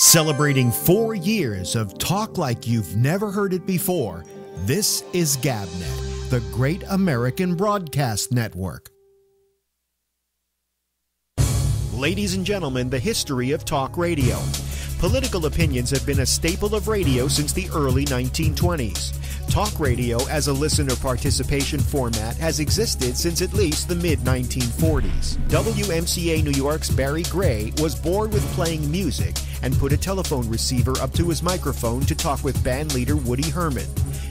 Celebrating 4 years of talk like you've never heard it before, this is GabNet, the Great American Broadcast Network. Ladies and gentlemen, the history of talk radio. Political opinions have been a staple of radio since the early 1920s. Talk radio as a listener participation format has existed since at least the mid-1940s. WMCA New York's Barry Gray was bored with playing music and put a telephone receiver up to his microphone to talk with band leader Woody Herman.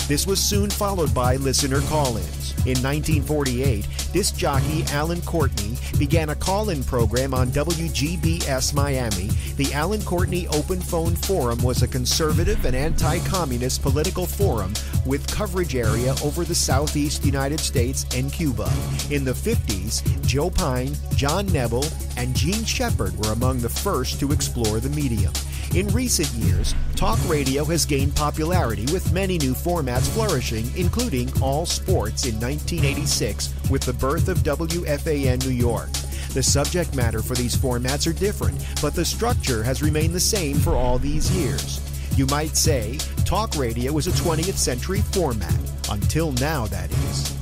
This was soon followed by listener call-ins. In 1948, disc jockey Alan Courtney began a call-in program on WGBS Miami. The Alan Courtney Open Phone Forum was a conservative and anti-communist political forum with coverage area over the southeast United States and Cuba. In the 50s, Joe Pine, John Nebel, and Gene Shepard were among the first to explore the medium. In recent years, talk radio has gained popularity with many new formats flourishing, including all sports in 1986 with the birth of WFAN New York. The subject matter for these formats are different, but the structure has remained the same for all these years. You might say, talk radio is a 20th century format. Until now, that is.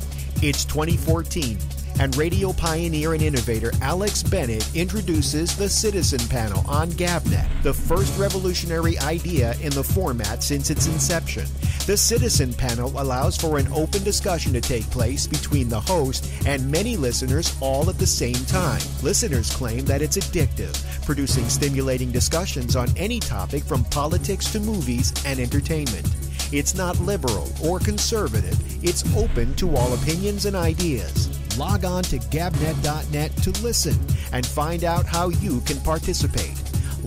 It's 2014. And radio pioneer and innovator Alex Bennett introduces the Citizen Panel on GabNet, the first revolutionary idea in the format since its inception. The Citizen Panel allows for an open discussion to take place between the host and many listeners all at the same time. Listeners claim that it's addictive, producing stimulating discussions on any topic from politics to movies and entertainment. It's not liberal or conservative. It's open to all opinions and ideas. Log on to gabnet.net to listen and find out how you can participate.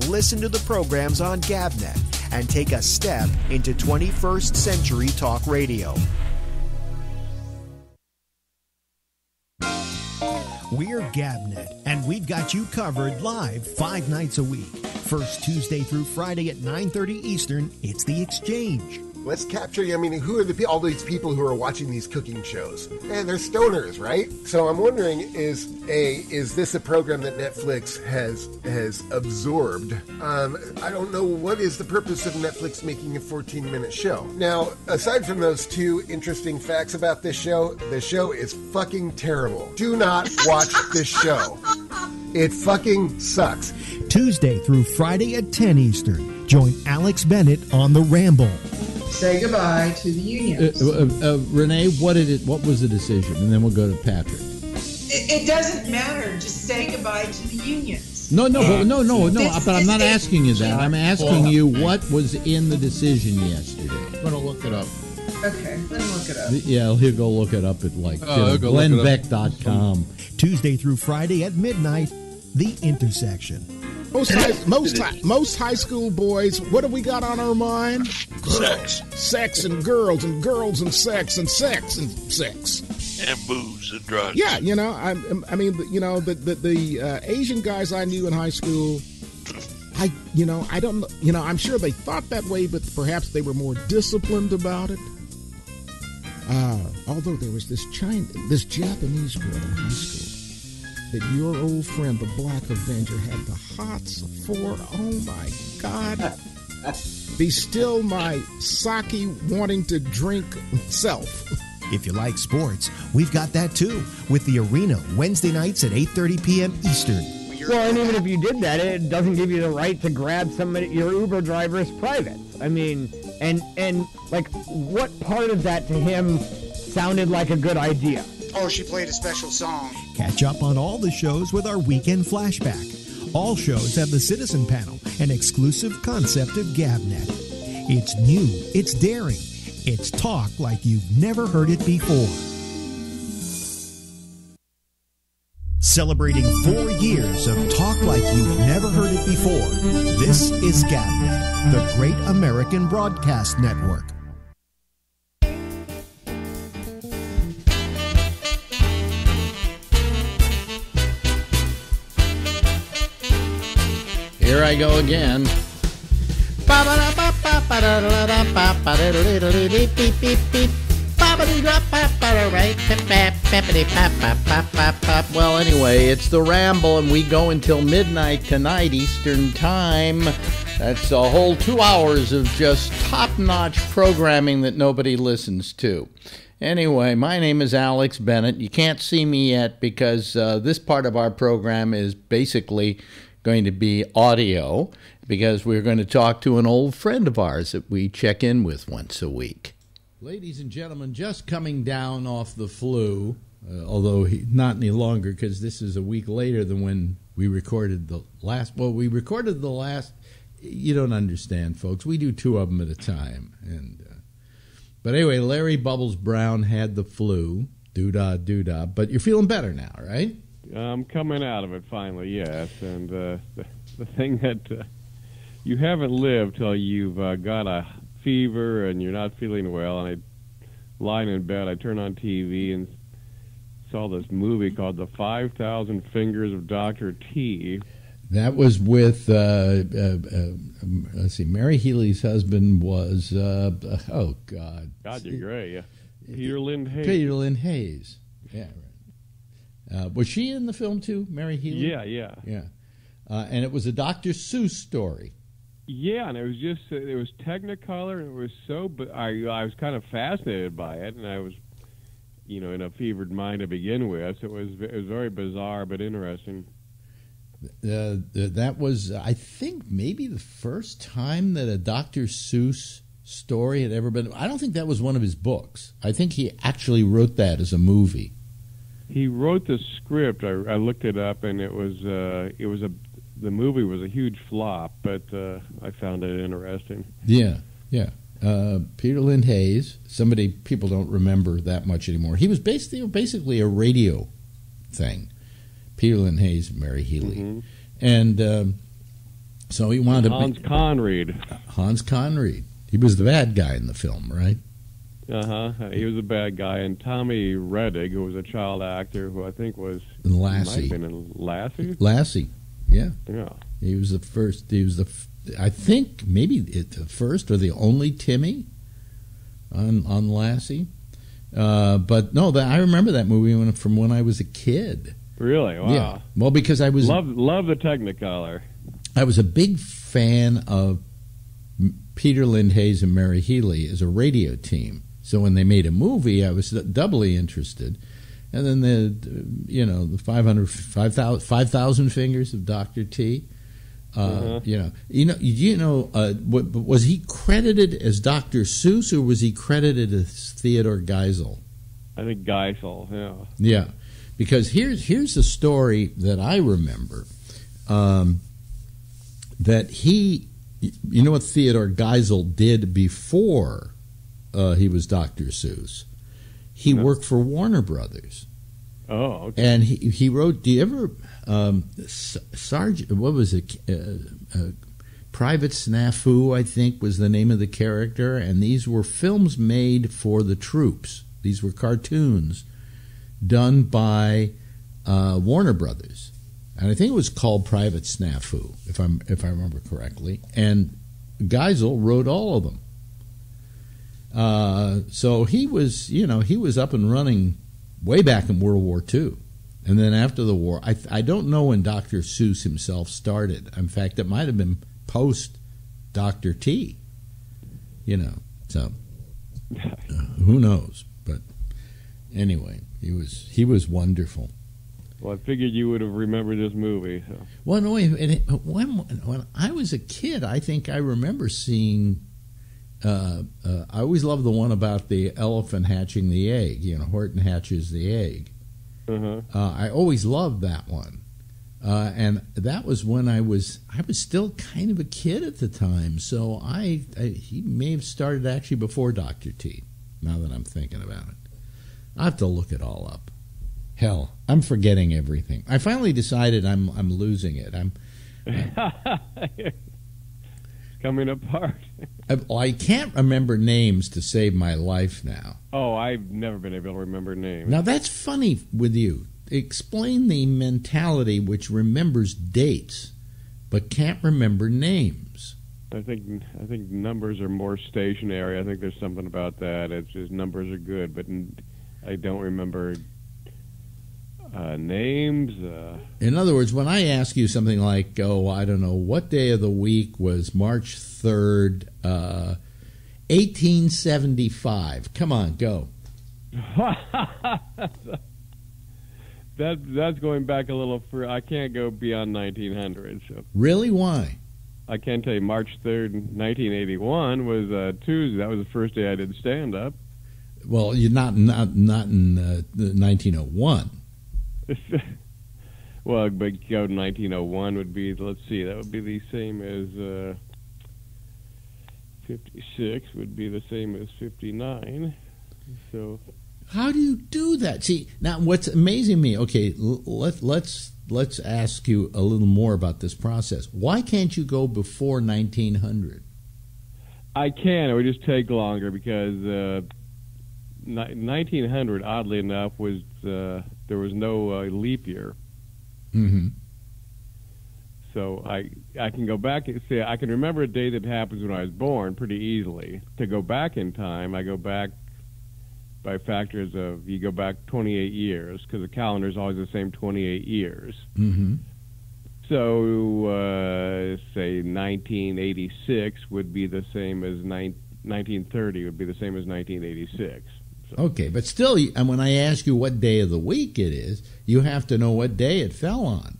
Listen to the programs on GabNet and take a step into 21st century talk radio. We're GabNet, and we've got you covered live 5 nights a week. First Tuesday through Friday at 9:30 Eastern, it's The Exchange. Let's capture, who are all these people who are watching these cooking shows? And they're stoners, right? So I'm wondering, is this a program that Netflix has absorbed? I don't know, what is the purpose of Netflix making a 14-minute show? Now, aside from those two interesting facts about this show, the show is fucking terrible. Do not watch this show. It fucking sucks. Tuesday through Friday at 10 Eastern. Join Alex Bennett on the Ramble. Say goodbye to the unions. Renee, what was the decision? And then we'll go to Patrick. It doesn't matter. Just say goodbye to the unions. No. But I'm not asking you that. I'm asking you what was in the decision yesterday. I'm going to look it up. Okay, let me look it up. Yeah, he'll go look it up at glennbeck.com. Tuesday through Friday at midnight, The Intersection. Most high school boys, what have we got on our mind? Sex and girls and girls and sex and sex and sex. And booze and drugs. Yeah, the Asian guys I knew in high school, I don't know, I'm sure they thought that way, but perhaps they were more disciplined about it. Although there was this Japanese girl in high school that your old friend, the Black Avenger, had the hots for. Oh, my God. Be still my sake wanting to drink self. If you like sports, we've got that too, with The Arena, Wednesday nights at 8:30 p.m. Eastern. Well, and even if you did that, it doesn't give you the right to grab your Uber driver's privates. I mean, and like, what part of that to him sounded like a good idea? Oh, she played a special song. Catch up on all the shows with our weekend flashback. All shows have the Citizen Panel, an exclusive concept of GabNet. It's new, it's daring, it's talk like you've never heard it before. Celebrating 4 years of talk like you've never heard it before, this is GabNet, the Great American Broadcast Network. Here I go again. Well, anyway, it's the Ramble, and we go until midnight tonight Eastern Time. That's a whole 2 hours of just top-notch programming that nobody listens to. Anyway, my name is Alex Bennett. You can't see me yet because this part of our program is basically going to be audio, because we're going to talk to an old friend of ours that we check in with once a week. Ladies and gentlemen, just coming down off the flu, although not any longer, because this is a week later than when we recorded the last. Well, we recorded the last. You don't understand, folks. We do 2 of them at a time. But anyway, Larry Bubbles Brown had the flu. Doo-dah, doo-dah. But you're feeling better now, right? I'm coming out of it finally, yes. And the thing that you haven't lived till you've got a fever and you're not feeling well. And I lying in bed, I turn on TV and saw this movie called The 5,000 Fingers of Dr. T. That was with, let's see, Mary Healy's husband was, oh, God. God, you're great. Peter Lynn Hayes. Peter Lynn Hayes. Yeah, right. Was she in the film, too, Mary Healy? Yeah. And it was a Dr. Seuss story. Yeah, and it was just, it was Technicolor, and it was so, but I was kind of fascinated by it, and I was, in a fevered mind to begin with. So it was very bizarre but interesting. That was, I think, maybe the first time that a Dr. Seuss story had ever been. I don't think that was one of his books. I think he actually wrote that as a movie. He wrote the script. I looked it up, and the movie was a huge flop, but I found it interesting. Yeah. Peter Lynn Hayes. People don't remember that much anymore. He was basically a radio thing. Peter Lynn Hayes and Mary Healy. Mm-hmm. And so he wound up... Hans Conried. Hans Conried. He was the bad guy in the film, right? Uh-huh. He was a bad guy. And Tommy Reddig, who was a child actor, who I think was... In Lassie. Might have been in Lassie? Lassie, yeah. Yeah. He was the first... I think maybe the first or the only Timmy on Lassie. But no, I remember that movie from when I was a kid. Really? Wow. Yeah. Well, because I was... Love the Technicolor. I was a big fan of Peter Lynn Hayes and Mary Healy as a radio team. So when they made a movie, I was doubly interested. And then the 5,000 Fingers of Dr. T. Was he credited as Dr. Seuss, or was he credited as Theodore Geisel? I think Geisel, yeah. Yeah. Because here's a story that I remember, that he, what Theodore Geisel did before he was Dr. Seuss? He worked for Warner Brothers. Oh, okay. And he wrote, do you ever, Sergeant, what was it, Private Snafu, I think, was the name of the character, and these were films made for the troops. These were cartoons done by Warner Brothers, and I think it was called Private Snafu, if I remember correctly. And Geisel wrote all of them. So he was up and running way back in World War II, and then after the war, I don't know when Dr. Seuss himself started. In fact, it might have been post Dr. T. So who knows? But anyway. He was wonderful. Well, I figured you would have remembered this movie. So. Well, no, when I was a kid, I think I remember seeing. I always loved the one about the elephant hatching the egg. Horton hatches the egg. Uh-huh. I always loved that one, and that was when I was still kind of a kid at the time. So he may have started actually before Dr. T. Now that I'm thinking about it. I have to look it all up. Hell, I'm forgetting everything. I finally decided I'm losing it. It's coming apart. I can't remember names to save my life now. Oh, I've never been able to remember names. Now that's funny with you. Explain the mentality which remembers dates but can't remember names. I think numbers are more stationary. I think there's something about that. It's just numbers are good, but I don't remember names. In other words, when I ask you something like, oh, I don't know, what day of the week was March 3rd, 1875? Come on, go. That's going back a little further. I can't go beyond 1900. So. Really? Why? I can tell you March 3rd, 1981 was Tuesday. That was the first day I did stand-up. Well, you're not in 1901. Well, but go to 1901 would be, let's see, that would be the same as 56 would be the same as 59. So how do you do that? See, now what's amazing me, okay, let's ask you a little more about this process. Why can't you go before 1900? I can. It would just take longer because 1900, oddly enough, was there was no leap year. Mm-hmm. So I can go back and say I can remember a day that happens when I was born pretty easily. To go back in time, I go back by factors of, you go back 28 years because the calendar is always the same 28 years. Mm-hmm. So say 1986 would be the same as 1930 would be the same as 1986. So. Okay, but still, and when I ask you what day of the week it is, you have to know what day it fell on.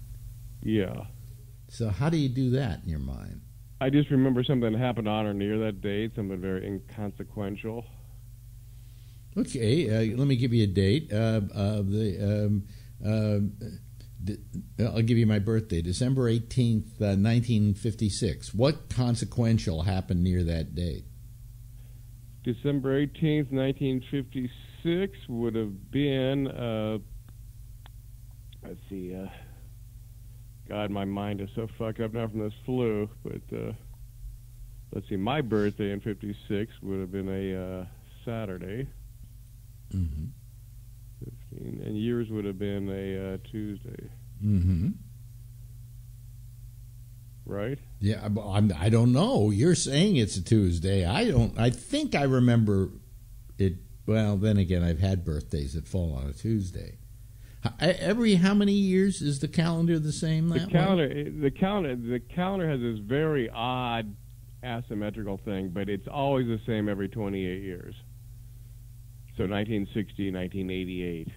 Yeah. So how do you do that in your mind? I just remember something that happened on or near that date, something very inconsequential. Okay, let me give you a date. I'll give you my birthday, December 18th, 1956. What consequential happened near that date? December 18th, 1956 would have been, let's see, God, my mind is so fucked up now from this flu, but let's see, my birthday in 56 would have been a Saturday. Mm-hmm. 15, and yours would have been a Tuesday. Mm-hmm. Right? Yeah, I don't know. You're saying it's a Tuesday. I think I remember it. Well, then again, I've had birthdays that fall on a Tuesday. How many years is the calendar the same? The calendar has this very odd asymmetrical thing, but it's always the same every 28 years. So 1960, 1988,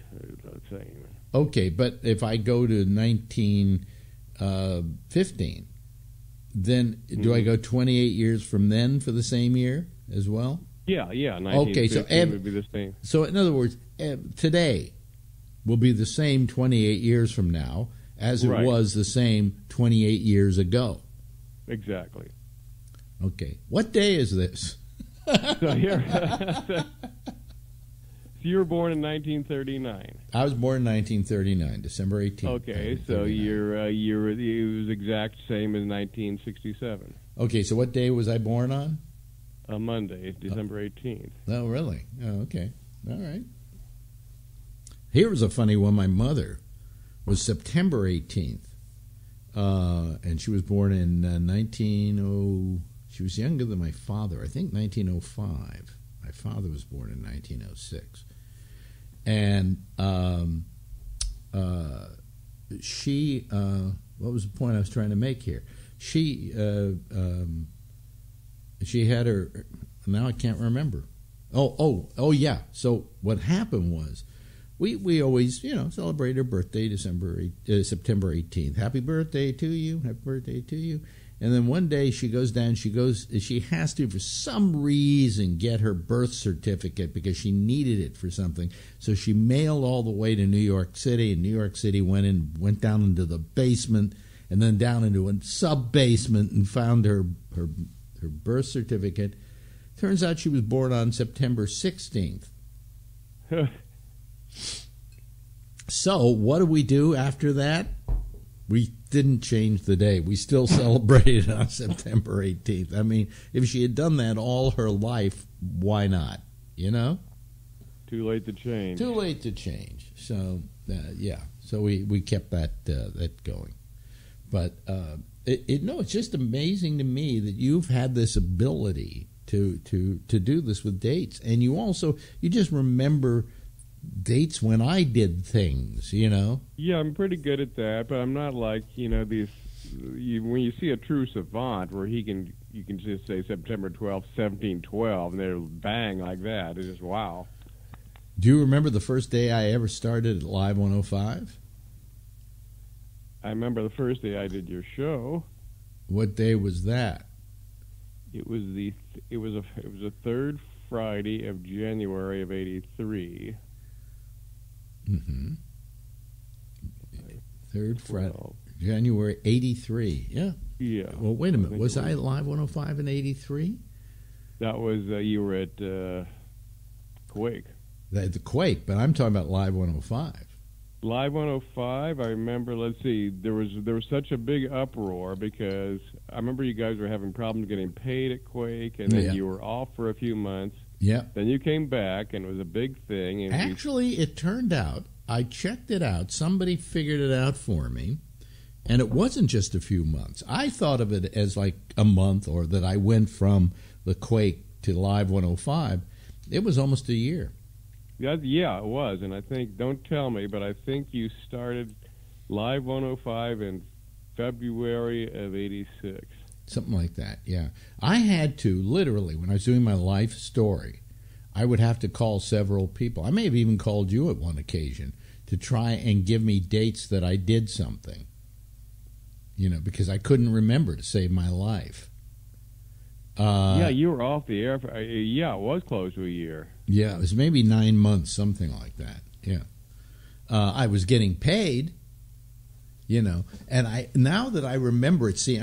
let's say. Okay, but if I go to 1915, then do I go 28 years from then for the same year as well? Yeah, 1915 would be the same. So in other words, today will be the same 28 years from now as it was the same 28 years ago. Exactly. Okay. What day is this? So you were born in 1939. I was born in 1939, December 18th. Okay, so your year was exact same as 1967. Okay, so what day was I born on? A Monday, December 18th. Oh, really? Oh, okay. All right. Here was a funny one. My mother was September 18th, and she was born in 1900. She was younger than my father, I think 1905. My father was born in 1906. And she, what was the point I was trying to make here? She had her, now I can't remember. Oh, yeah. So what happened was, we always, celebrate her birthday, September 18th. Happy birthday to you. Happy birthday to you. And then one day she has to, for some reason, get her birth certificate because she needed it for something. So she mailed all the way to New York City, and New York City went down into the basement and then down into a sub-basement and found her birth certificate. Turns out she was born on September 16th. So what do we do after that? We didn't change the day. We still celebrated on September 18th. I mean, if she had done that all her life, why not? Too late to change. Too late to change. So, yeah. So we kept that going. But It's just amazing to me that you've had this ability to do this with dates, and you just remember dates when I did things, Yeah, I'm pretty good at that, but I'm not like these. When you see a true savant where you can just say September 12th, 1712, and they're bang like that. It's just wow. Do you remember the first day I ever started at Live 105? I remember the first day I did your show. What day was that? It was a third Friday of January of '83. Mm-hmm. Third Friday, January '83. Yeah. Yeah. Well, wait a minute. Was I at Live 105 in '83? That was you were at Quake. The Quake, but I'm talking about Live 105. Live 105, I remember, let's see, there was such a big uproar because I remember you guys were having problems getting paid at Quake, and then you were off for a few months. Yeah. Then you came back, and it was a big thing. And actually, it turned out, I checked it out, somebody figured it out for me, and it wasn't just a few months. I thought of it as like a month, or that I went from the Quake to Live 105. It was almost a year. Yeah, it was, and I think, don't tell me, but I think you started Live 105 in February of '86. Something like that, yeah. I had to, literally, when I was doing my life story, I would have to call several people. I may have even called you at one occasion to try and give me dates that I did something, because I couldn't remember to save my life. Yeah, you were off the air. It was close to a year. Yeah, it was maybe 9 months, something like that. Yeah, I was getting paid, and now that I remember it. See,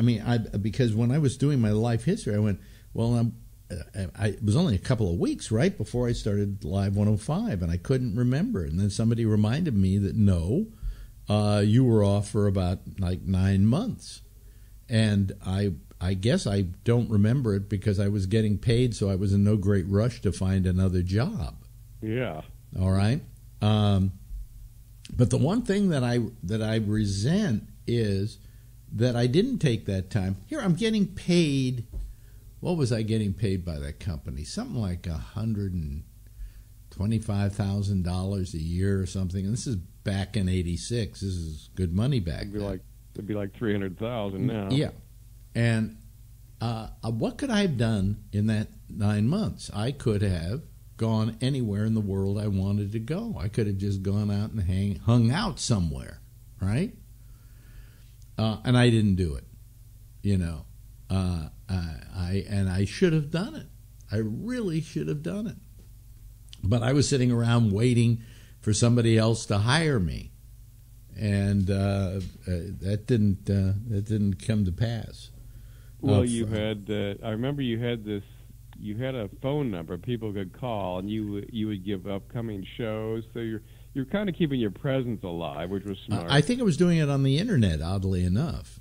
because when I was doing my life history, I went, well, it was only a couple of weeks right before I started Live 105, and I couldn't remember. And then somebody reminded me that no, you were off for about like 9 months, and I guess I don't remember it because I was getting paid, so I was in no great rush to find another job. Yeah. All right. But the one thing that I resent is that I didn't take that time. Here, I'm getting paid. What was I getting paid by that company? Something like $125,000 a year or something. And this is back in '86. This is good money back then. It'd be like $300,000 now. Yeah. And what could I have done in that 9 months? I could have gone anywhere in the world I wanted to go. I could have just gone out and hung out somewhere, right? And I didn't do it, I should have done it. I really should have done it. But I was sitting around waiting for somebody else to hire me, and that didn't come to pass. Well, you had. I remember you had this. You had a phone number people could call, and you would give upcoming shows. So you're kind of keeping your presence alive, which was smart. I think I was doing it on the internet, oddly enough,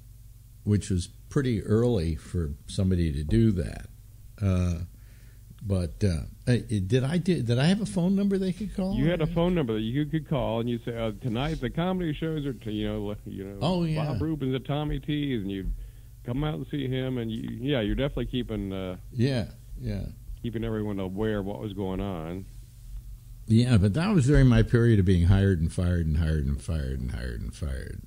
which was pretty early for somebody to do that. But did I have a phone number they could call? You had a phone number that you could call, and you say, "Tonight the comedy shows are, Oh yeah, Bob Rubens at Tommy T's," and you come out and see him, and you're definitely keeping keeping everyone aware of what was going on. Yeah, but that was during my period of being hired and fired and hired and fired and hired and fired.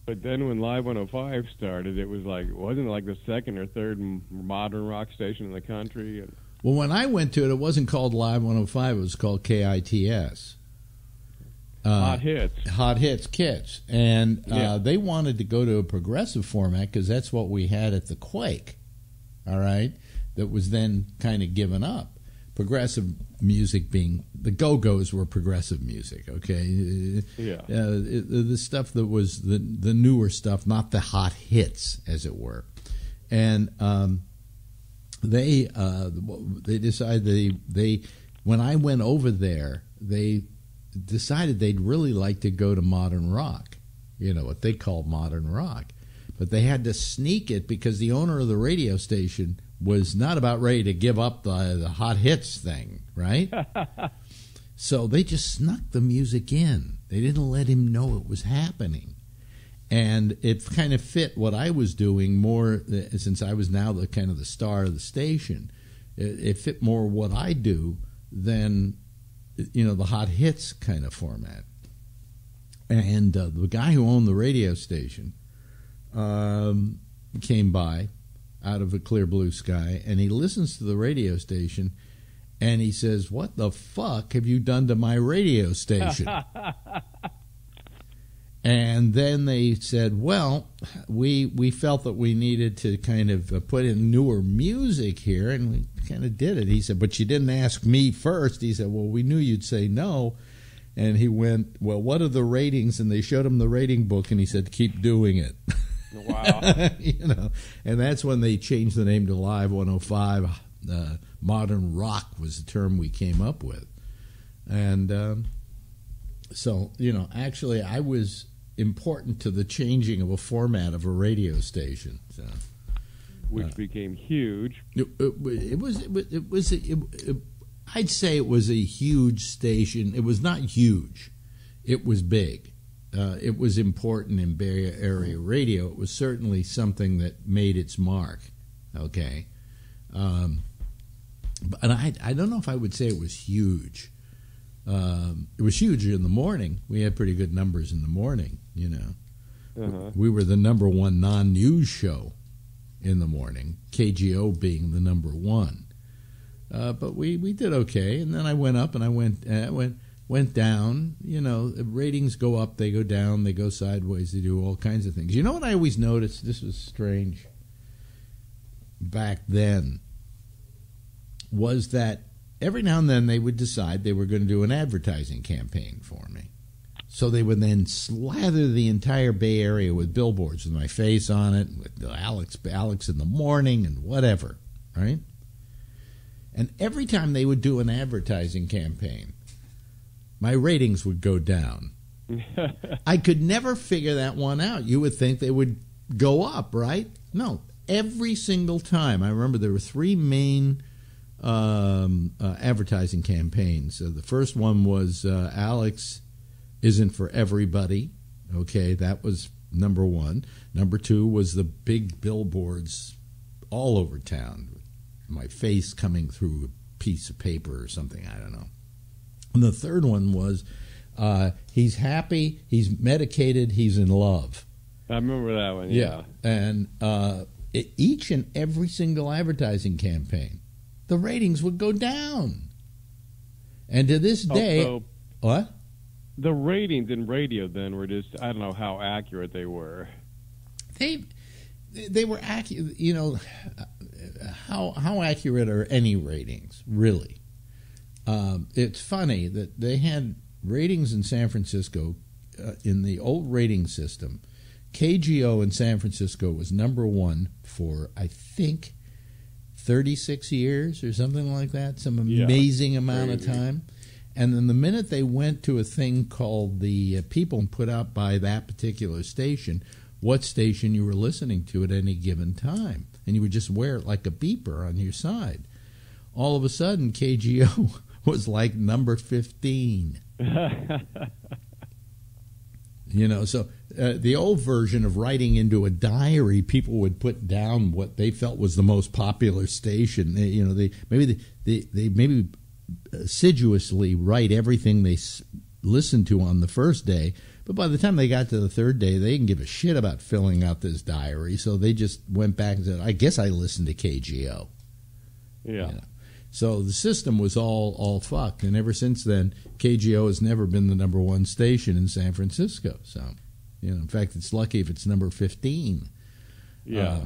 But then when Live 105 started, it wasn't like the second or third modern rock station in the country. Well, when I went to it, it wasn't called Live 105. It was called KITS. Hot Hits Kits. And they wanted to go to a progressive format because that's what we had at the Quake, all right, that was then kind of given up. Progressive music being, the Go-Go's were progressive music, okay? Yeah. The stuff that was the newer stuff, not the hot hits, as it were. And they decided when I went over there, they decided they'd really like to go to modern rock, what they called modern rock. But they had to sneak it because the owner of the radio station was not about ready to give up the hot hits thing, right? So they just snuck the music in. They didn't let him know it was happening. And it kind of fit what I was doing more, since I was now the kind of the star of the station. It fit more what I do than, the hot hits kind of format. And the guy who owned the radio station came by out of a clear blue sky, and he listens to the radio station, and he says, "What the fuck have you done to my radio station?" And then they said, "Well, we felt that we needed to kind of put in newer music here," and we kind of did it. He said, "But you didn't ask me first." He said, "Well, we knew you'd say no." And he went, "Well, what are the ratings?" And they showed him the rating book, and he said, "Keep doing it." Wow. And that's when they changed the name to Live 105. Modern rock was the term we came up with. And so, actually I was important to the changing of a format of a radio station. So, which became huge. I'd say it was a huge station. It was not huge. It was big. It was important in Bay Area radio. It was certainly something that made its mark. Okay. But I don't know if I would say it was huge. It was huge in the morning. We had pretty good numbers in the morning, Uh-huh. We were the number one non-news show in the morning, KGO being the number one. But we did okay, and then I went up and I went down. Ratings go up, they go down, they go sideways, they do all kinds of things. You know what I always noticed? This was strange back then, was that every now and then they would decide they were going to do an advertising campaign for me. So they would then slather the entire Bay Area with billboards with my face on it, with Alex in the morning and whatever, right? And every time they would do an advertising campaign, my ratings would go down. I could never figure that one out. You would think they would go up, right? No, every single time. I remember there were three main advertising campaigns. The first one was Alex Isn't for Everybody. Okay, that was number one. Number two was the big billboards all over town, my face coming through a piece of paper or something, I don't know. And the third one was he's happy, he's medicated, he's in love. I remember that one, yeah. And each and every single advertising campaign, the ratings would go down. And to this day... what? The ratings in radio then were just, I don't know how accurate they were. They were accurate, how accurate are any ratings, really? It's funny that they had ratings in San Francisco, in the old rating system. KGO in San Francisco was number one for, I think, 36 years or something like that, some amazing amount of time. And then the minute they went to a thing called the people put out by that particular station, what station you were listening to at any given time. And you would just wear it like a beeper on your side. All of a sudden, KGO was like number 15. So the old version of writing into a diary, people would put down what they felt was the most popular station. They maybe assiduously write everything they listened to on the first day, but by the time they got to the third day, they didn't give a shit about filling out this diary, so they just went back and said, I guess I listened to KGO. Yeah. So the system was all fucked, and ever since then, KGO has never been the number one station in San Francisco. So, in fact, it's lucky if it's number 15. Yeah,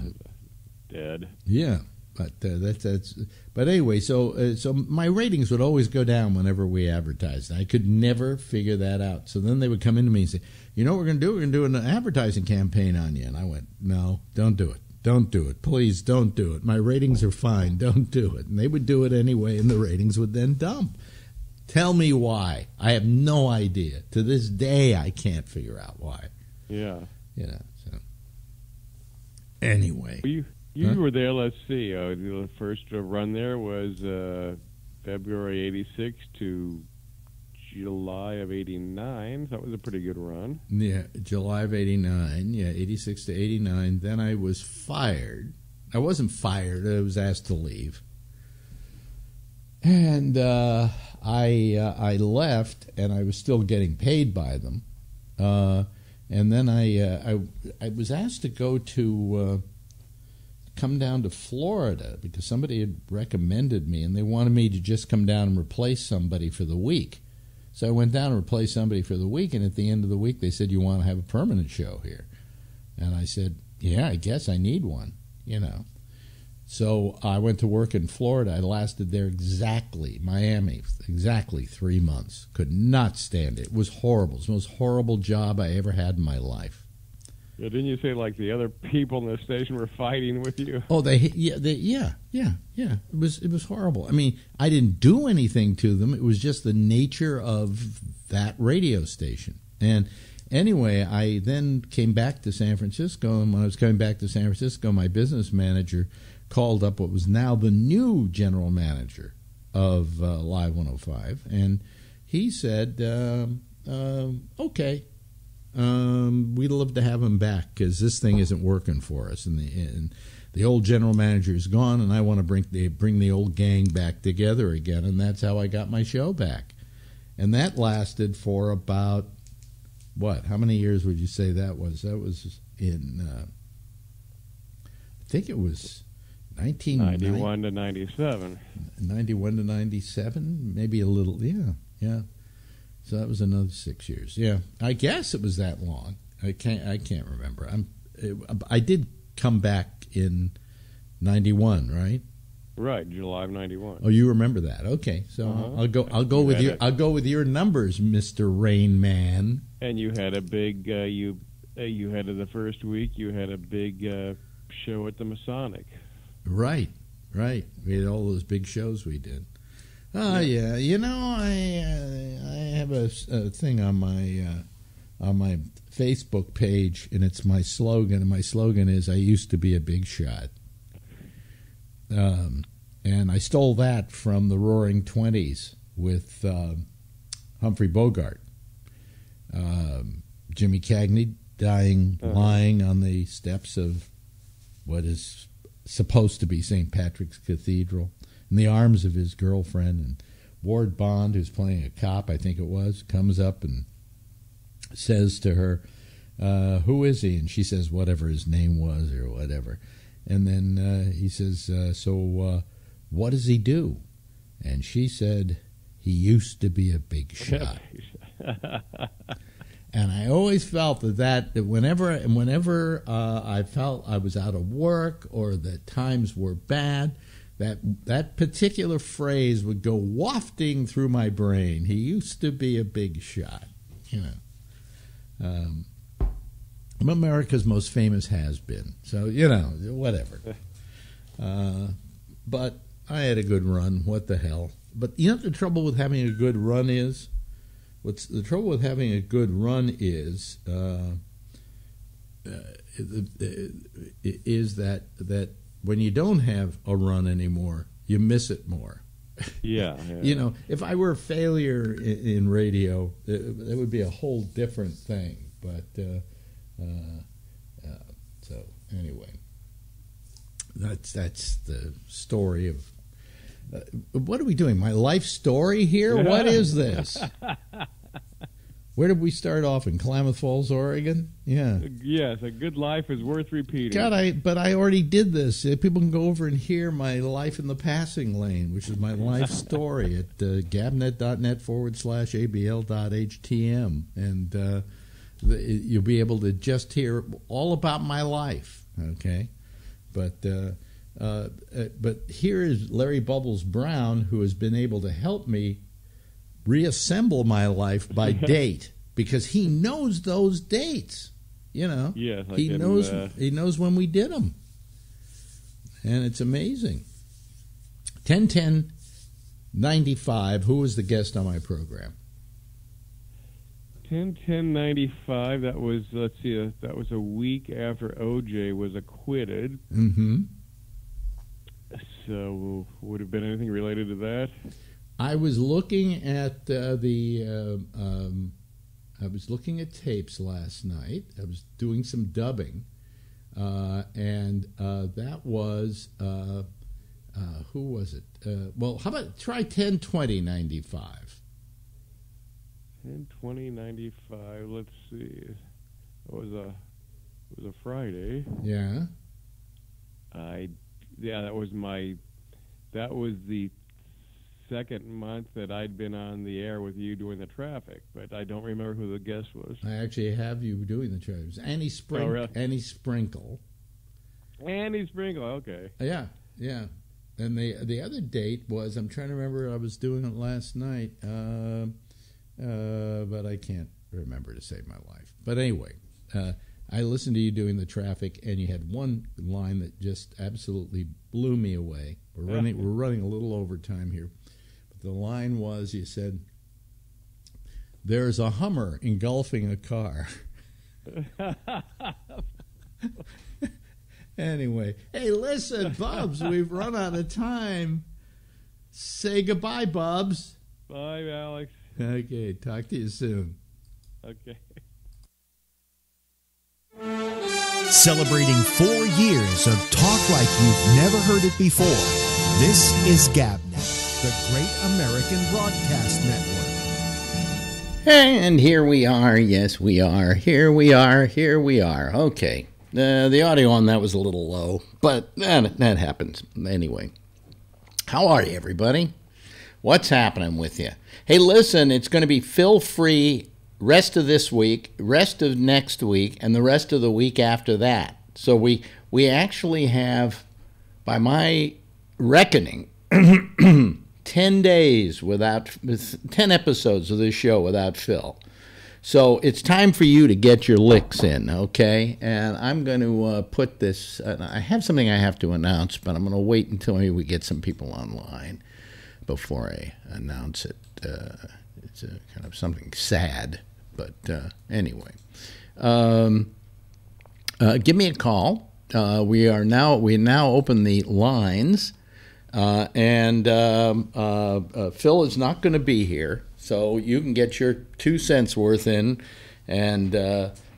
dead. Yeah, but that's. But anyway, so my ratings would always go down whenever we advertised. I could never figure that out. So then they would come into me and say, "You know what we're going to do? We're going to do an advertising campaign on you." And I went, "No, don't do it. Don't do it. Please don't do it. My ratings are fine. Don't do it." And they would do it anyway, and the ratings would then dump. Tell me why. I have no idea. To this day, I can't figure out why. Yeah. So. Anyway. You were there, let's see. The first run there was February 86 to July of '89. So that was a pretty good run. Yeah, July of '89. Yeah, '86 to '89. Then I was fired. I wasn't fired. I was asked to leave. And I left, and I was still getting paid by them. And then I was asked to go to come down to Florida because somebody had recommended me, and they wanted me to just come down and replace somebody for the week. So I went down and replaced somebody for the week, and at the end of the week they said, "You want to have a permanent show here?" And I said, "Yeah, I guess I need one," you know. So I went to work in Florida. I lasted there Miami, exactly 3 months. Could not stand it. It was horrible. It was the most horrible job I ever had in my life. Yeah, didn't you say like the other people in the station were fighting with you? Oh, yeah. It was horrible. I mean, I didn't do anything to them. It was just the nature of that radio station. And anyway, I then came back to San Francisco, and when I was coming back to San Francisco, my business manager called up what was now the new general manager of Live 105, and he said, okay, we'd love to have him back because this thing isn't working for us, and the old general manager is gone, and I want to bring the old gang back together again, and that's how I got my show back. And that lasted for about, how many years would you say that was? That was in, I think it was 91 to 97. 91 to 97, maybe a little, yeah. So that was another 6 years. Yeah, I guess it was that long. I can't remember. I did come back in 91, right? Right, July of 91. Oh, you remember that? Okay, so I'll go with your numbers, Mr. Rain Man. And you had a big you had the first week. You had a big show at the Masonic. Right. We had all those big shows we did. Yeah. You know, I have a thing on my Facebook page, and it's my slogan. And my slogan is, "I used to be a big shot." And I stole that from the Roaring Twenties with Humphrey Bogart. Jimmy Cagney lying on the steps of what is supposed to be St. Patrick's Cathedral in the arms of his girlfriend, and Ward Bond, who's playing a cop, I think it was, comes up and says to her, "Who is he?" And she says whatever his name was or whatever. And then he says, so what does he do? And she said, "He used to be a big shot." And I always felt that whenever I felt I was out of work or that times were bad, that particular phrase would go wafting through my brain. He used to be a big shot, you know. I'm America's most famous has-been, so, you know, whatever. But I had a good run. What the hell? But you know what the trouble with having a good run is? What's the trouble with having a good run is that when you don't have a run anymore, you miss it more. Yeah. You know, if I were a failure in radio, it would be a whole different thing. But so anyway, that's the story of. What are we doing? My life story here? What is this? Where did we start off? In Klamath Falls, Oregon? Yeah. Yes, a good life is worth repeating. God, but I already did this. People can go over and hear my life in the passing lane, which is my life story at gabnet.net/abl.htm. And you'll be able to just hear all about my life, okay? But here is Larry Bubbles Brown, who has been able to help me reassemble my life by date, because he knows those dates. You know, yes, he knows when we did them, and it's amazing. 10/10/95. Who was the guest on my program? 10/10/95. That was that was a week after O.J. was acquitted. Mm-hmm. So would have been anything related to that? I was looking at I was looking at tapes last night. I was doing some dubbing, and that was who was it? Well, how about try 10-20-95? 10-20-95. Let's see. It was a Friday. Yeah. That was the second month that I'd been on the air with you doing the traffic, but I don't remember who the guest was. I actually have you doing the traffic. It was Annie Sprinkle. Oh, really? Annie Sprinkle. Annie Sprinkle, okay. Yeah. And the other date was, I'm trying to remember, I was doing it last night, but I can't remember to save my life. But anyway, I listened to you doing the traffic, and you had one line that just absolutely blew me away. We're running a little overtime here. But the line was, you said, "There's a Hummer engulfing a car." Anyway, hey, listen, Bubs, we've run out of time. Say goodbye, Bubs. Bye, Alex. Okay, talk to you soon. Okay. Celebrating 4 years of talk like you've never heard it before. This is GabNet, the Great American Broadcast Network. And here we are. Yes, we are. Here we are. Okay. The audio on that was a little low, but that happens. Anyway, how are you, everybody? What's happening with you? Hey, listen, it's going to be Phil-free rest of this week, rest of next week, and the rest of the week after that. So we actually have, by my reckoning, 10 days without 10 episodes of this show without Phil. So it's time for you to get your licks in, okay? And I'm going to put this, I have something I have to announce, but I'm going to wait until maybe we get some people online before I announce it. It's kind of something sad, but anyway. Give me a call. We now open the lines, and Phil is not going to be here. So you can get your 2 cents worth in, and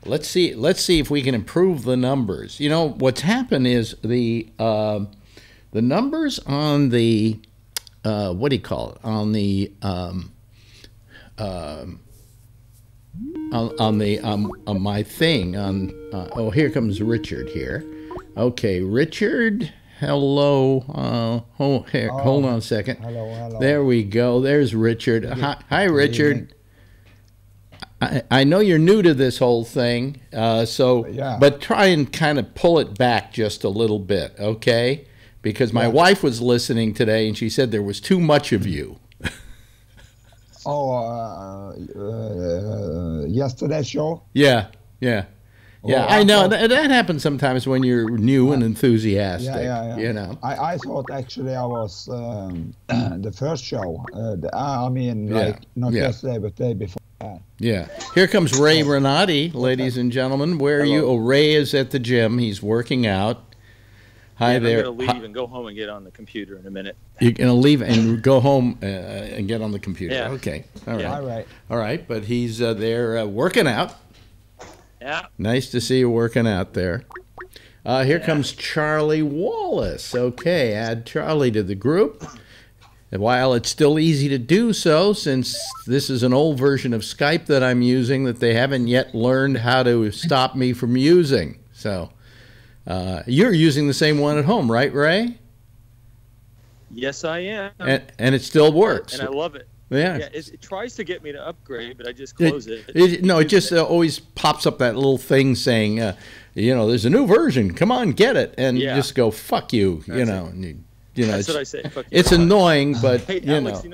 let's see if we can improve the numbers. You know what's happened is the numbers on the what do you call it, on the on my thing on oh, here comes Richard here. Okay, Richard. Hello. Hold on a second. Hello. There we go. There's Richard. Hi, Richard. I know you're new to this whole thing, but try and kind of pull it back just a little bit, okay? Because my wife was listening today, and she said there was too much of you. Yesterday's show? Yeah. I know. That happens sometimes when you're new and enthusiastic. Yeah. You know. I thought actually I was the first show. Not yesterday, but the day before that. Yeah. Here comes Ray Renati, ladies and gentlemen. Where are you? Oh, Ray is at the gym. He's working out. Hi there. I'm going to leave and go home and get on the computer in a minute. You're going to leave and go home and get on the computer. Yeah. Okay. All right. All right. All right. But he's there working out. Yeah. Nice to see you working out there. Here comes Charlie Wallace. Okay, add Charlie to the group. And while it's still easy to do so, since this is an old version of Skype that I'm using that they haven't yet learned how to stop me from using. So you're using the same one at home, right, Ray? Yes, I am. And it still works. And I love it. Yeah. It tries to get me to upgrade, but I just close it. It just always pops up that little thing saying, there's a new version. Come on, get it. And you just go, fuck you, That's what I say. Fuck you. It's annoying, but, hey, Alex,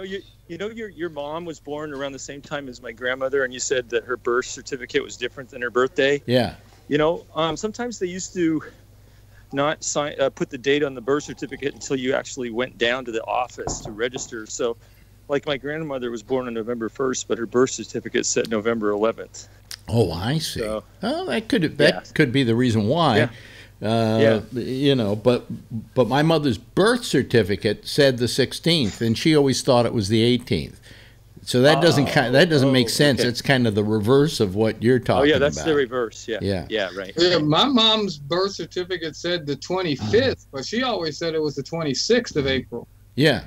your mom was born around the same time as my grandmother, and you said that her birth certificate was different than her birthday. Yeah. Sometimes they used to not put the date on the birth certificate until you actually went down to the office to register. So, like my grandmother was born on November 1st, but her birth certificate said November 11th. Oh, I see. So, that could be the reason why. You know, but my mother's birth certificate said the 16th, and she always thought it was the 18th. So that doesn't make sense. Okay. It's kind of the reverse of what you're talking about. Oh yeah, that's the reverse. Yeah. Right. Yeah, my mom's birth certificate said the 25th, but she always said it was the 26th of April. Yeah.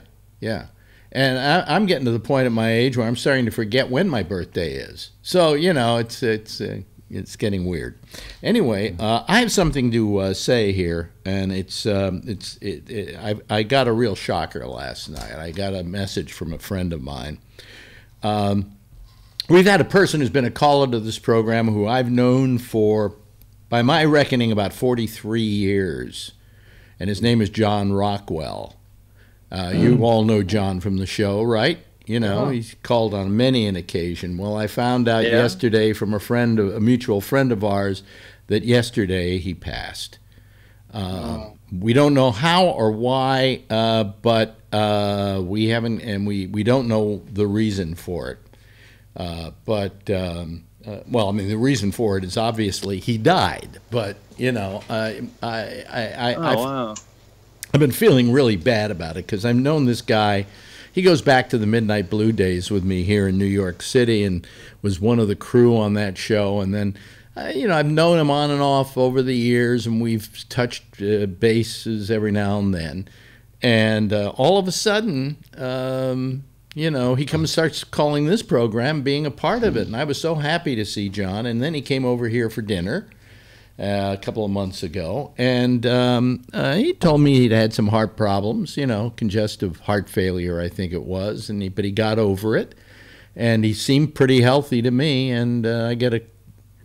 And I'm getting to the point at my age where I'm starting to forget when my birthday is. So you know, it's getting weird. Anyway, I have something to say here, and I got a real shocker last night. I got a message from a friend of mine. We've had a person who's been a caller to this program who I've known for, by my reckoning, about 43 years, and his name is John Rockwell. You all know John from the show, right? You know, he's called on many an occasion. Well, I found out yesterday from a mutual friend of ours, that yesterday he passed. We don't know how or why, but we haven't, and we don't know the reason for it. Well, I mean, the reason for it is obviously he died. But you know, I've been feeling really bad about it because I've known this guy. He goes back to the Midnight Blue days with me here in New York City and was one of the crew on that show. And then, you know, I've known him on and off over the years, and we've touched bases every now and then. And all of a sudden, you know, he starts calling this program, being a part of it. And I was so happy to see John. And then he came over here for dinner a couple of months ago, and he told me he'd had some heart problems, you know, congestive heart failure, I think it was, but he got over it, and he seemed pretty healthy to me. And I get a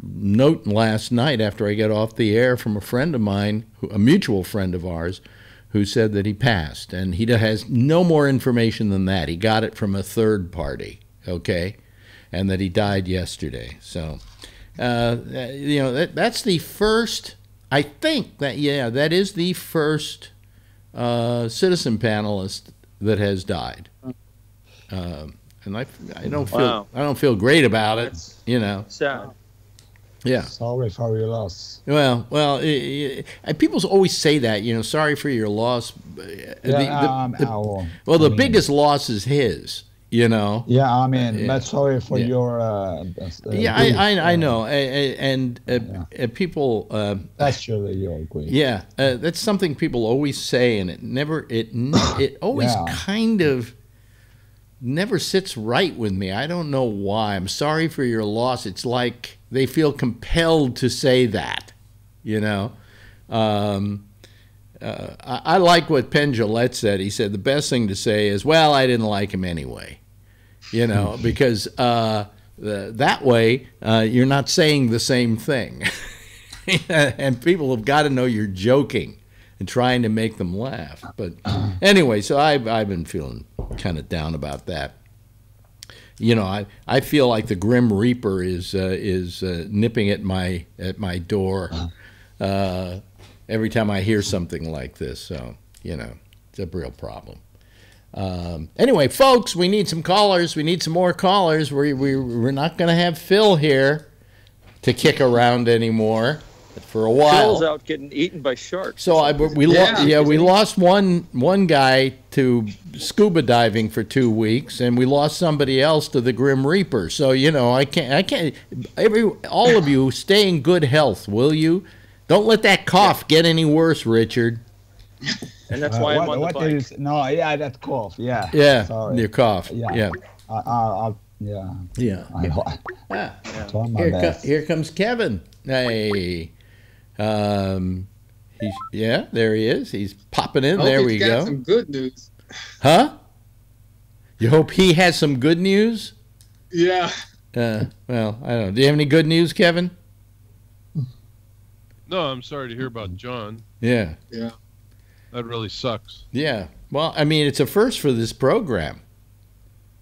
note last night after I get off the air from a friend of mine, a mutual friend of ours, who said that he passed, and he has no more information than that. He got it from a third party, okay, and that he died yesterday. So you know, that's the first, I think that is the first citizen panelist that has died. And I don't feel great about it, you know. Sad. Yeah. Sorry for your loss. Well, people always say that, you know, sorry for your loss. The biggest loss is his. You know. Yeah, I mean, but sorry for your. I know, and people. That's surely you agree. Yeah, that's something people always say, and it always kind of never sits right with me. I don't know why. I'm sorry for your loss. It's like they feel compelled to say that, you know. I like what Penn Jillette said. He said the best thing to say is, well, I didn't like him anyway. You know, because that way you're not saying the same thing. And people have got to know you're joking and trying to make them laugh. But anyway, so I've been feeling kind of down about that. You know, I feel like the Grim Reaper is nipping at my door every time I hear something like this. So, you know, it's a real problem. Anyway, folks, we need some callers. We need some more callers. We're not going to have Phil here to kick around anymore for a while. Phil's out getting eaten by sharks. So we lost one guy to scuba diving for 2 weeks, and we lost somebody else to the Grim Reaper. So you know, I can't. All of you, stay in good health, will you? Don't let that cough get any worse, Richard. And that's why I'm on the bike. That cough. Yeah. Yeah. Sorry. Your cough. Yeah. Here comes Kevin. Hey. There he is. He's popping in. There we go. Some good news. Huh? You hope he has some good news? Yeah. Well, I don't know. Do you have any good news, Kevin? No, I'm sorry to hear about John. Yeah. Yeah. That really sucks. Yeah. Well, I mean, it's a first for this program.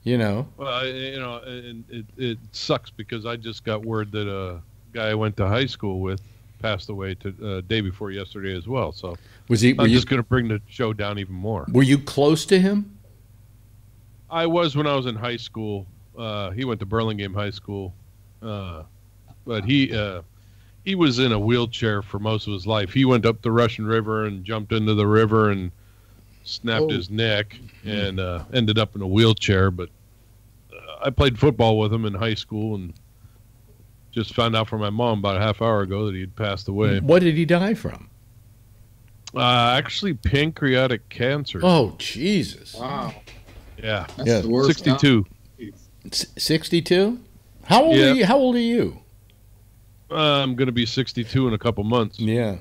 You know. Well, it sucks because I just got word that a guy I went to high school with passed away day before yesterday as well. So I'm just going to bring the show down even more. Were you close to him? I was when I was in high school. He went to Burlingame High School, but he he was in a wheelchair for most of his life. He went up the Russian River and jumped into the river and snapped his neck and ended up in a wheelchair. But I played football with him in high school and just found out from my mom about a half hour ago that he had passed away. What did he die from? Actually, pancreatic cancer. Oh, Jesus. Wow. Yeah. That's the worst. 62. 62? How old are you? How old are you? I'm going to be 62 in a couple months. Yeah.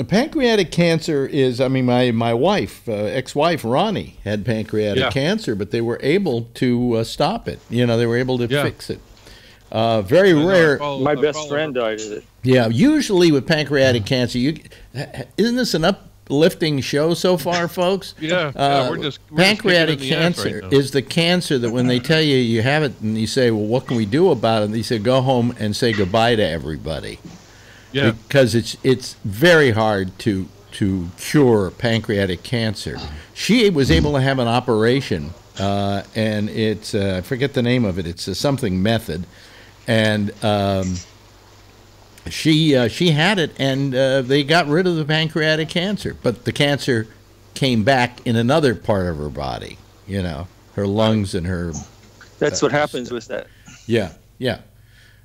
Pancreatic cancer is, I mean, my wife, ex-wife, Ronnie, had pancreatic cancer, but they were able to stop it. You know, they were able to fix it. Very rare. My best friend died of it. Yeah, usually with pancreatic cancer, isn't this an uplifting show so far, folks? we're pancreatic cancer is the cancer that when they tell you you have it and you say, well, what can we do about it? They say, go home and say goodbye to everybody. Yeah. Because it's very hard to cure pancreatic cancer. She was able to have an operation, and it's, I forget the name of it, it's a something method. And she had it, and they got rid of the pancreatic cancer. But the cancer came back in another part of her body, you know, her lungs and her... That's what happens with that. Yeah, yeah.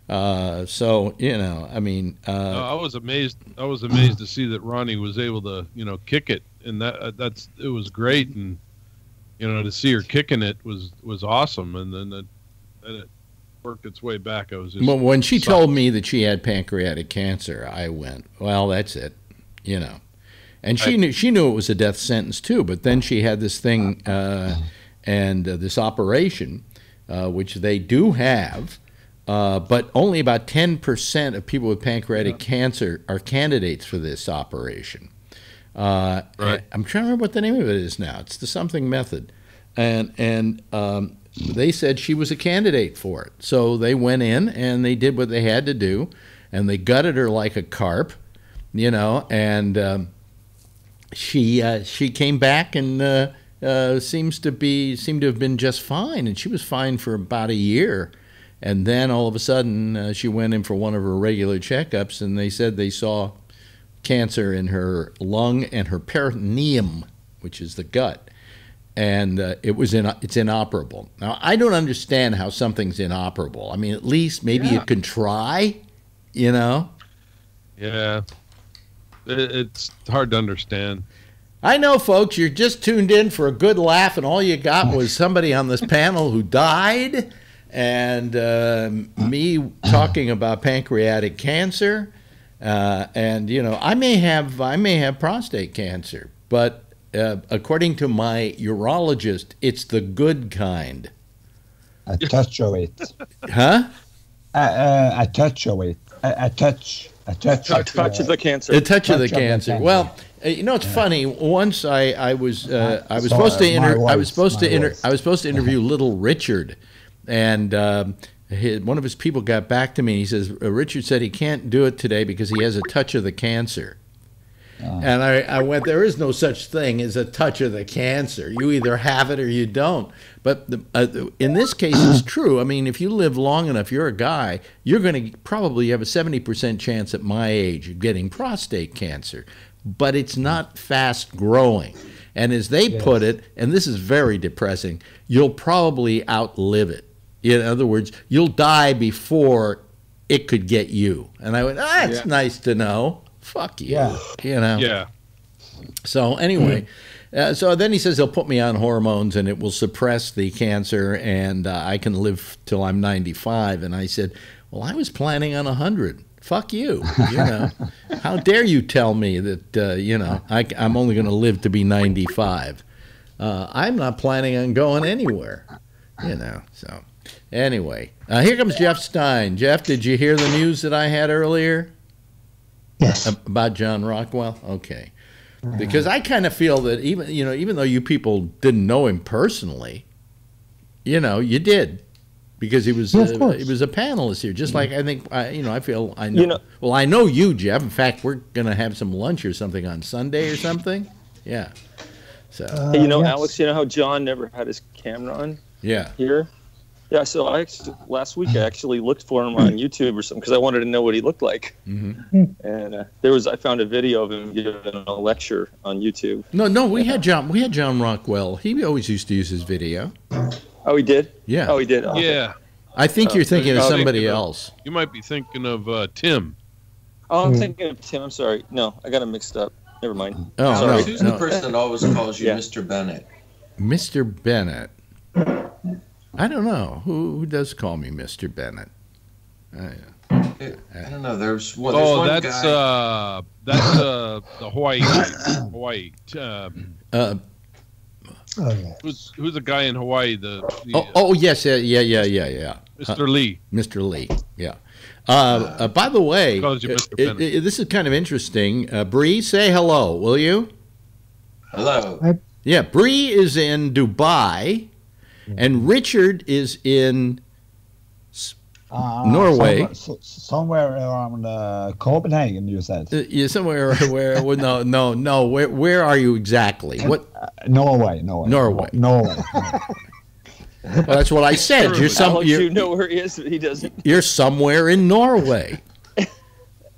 So, you know, I mean... I was amazed to see that Ronnie was able to, you know, kick it. And it was great. And, you know, to see her kicking it was awesome. And then it worked its way back. I was just... Well, when she told me that she had pancreatic cancer, I went, well, that's it, you know. And she knew it was a death sentence, too. But then she had this thing and this operation, which they do have... but only about 10% of people with pancreatic cancer are candidates for this operation. Right. I'm trying to remember what the name of it is now. It's the something method. And they said she was a candidate for it. So they went in and they did what they had to do, and they gutted her like a carp, you know, and she came back and seemed to have been just fine. And she was fine for about a year. And then all of a sudden, she went in for one of her regular checkups, and they said they saw cancer in her lung and her peritoneum, which is the gut, and it's inoperable. Now, I don't understand how something's inoperable. I mean, at least maybe you can try, you know? Yeah, it's hard to understand. I know, folks, you're just tuned in for a good laugh, and all you got was somebody on this panel who died, and me talking about pancreatic cancer, and you know, I may have prostate cancer, but according to my urologist, it's the good kind. A touch of it. Huh? A touch of it. A touch of the cancer. A touch of the cancer. Well, you know, it's funny. Once I was supposed to interview Little Richard. And one of his people got back to me. He says, Richard said he can't do it today because he has a touch of the cancer. And I went, there is no such thing as a touch of the cancer. You either have it or you don't. But in this case, it's true. I mean, if you live long enough, you're a guy, you're going to probably have a 70% chance at my age of getting prostate cancer. But it's not fast growing. And as they put it, and this is very depressing, you'll probably outlive it. In other words, you'll die before it could get you. And I went, that's nice to know. Fuck you. Yeah. You know? Yeah. So anyway, so then he says he'll put me on hormones and it will suppress the cancer and I can live till I'm 95. And I said, well, I was planning on 100. Fuck you. You know, how dare you tell me that, you know, I'm only going to live to be 95. I'm not planning on going anywhere, you know, so. Anyway, here comes Jeff Stein. Jeff, did you hear the news that I had earlier? Yes. About John Rockwell? Okay. Because I kind of feel that even though you people didn't know him personally, you know, you did. Because he was a panelist here, just like I think I feel I know. You know. Well, I know you, Jeff. In fact, we're gonna have some lunch or something on Sunday or something. Yeah. So hey, you know, Alex, you know how John never had his camera on? Yeah. Here. Yeah, so last week I actually looked for him on YouTube or something because I wanted to know what he looked like. Mm-hmm. And I found a video of him giving a lecture on YouTube. No, we had John Rockwell. He always used to use his video. Oh, he did? Yeah. Oh, he did. Okay. Yeah. I think you're thinking of somebody else. You might be thinking of Tim. Oh, I'm thinking of Tim. I'm sorry. No, I got him mixed up. Never mind. Oh, sorry. Who's the person that always calls you Mr. Bennett? Mr. Bennett. I don't know. Who does call me Mr. Bennett? I don't know. There's one that's guy. That's the Hawaii guy. Hawaii. Who's the guy in Hawaii? Yes, yeah. Mr. Lee. Mr. Lee. Yeah. By the way, Calls you Mr. Bennett. this is kind of interesting. Bree, say hello, will you? Hello. Yeah, Bree is in Dubai, and Richard is in Norway. Somewhere around Copenhagen, you said. Yeah, somewhere where? Well, no. Where are you exactly? What? Norway. Well, that's what I said. You know where he is, but he doesn't. You're somewhere in Norway.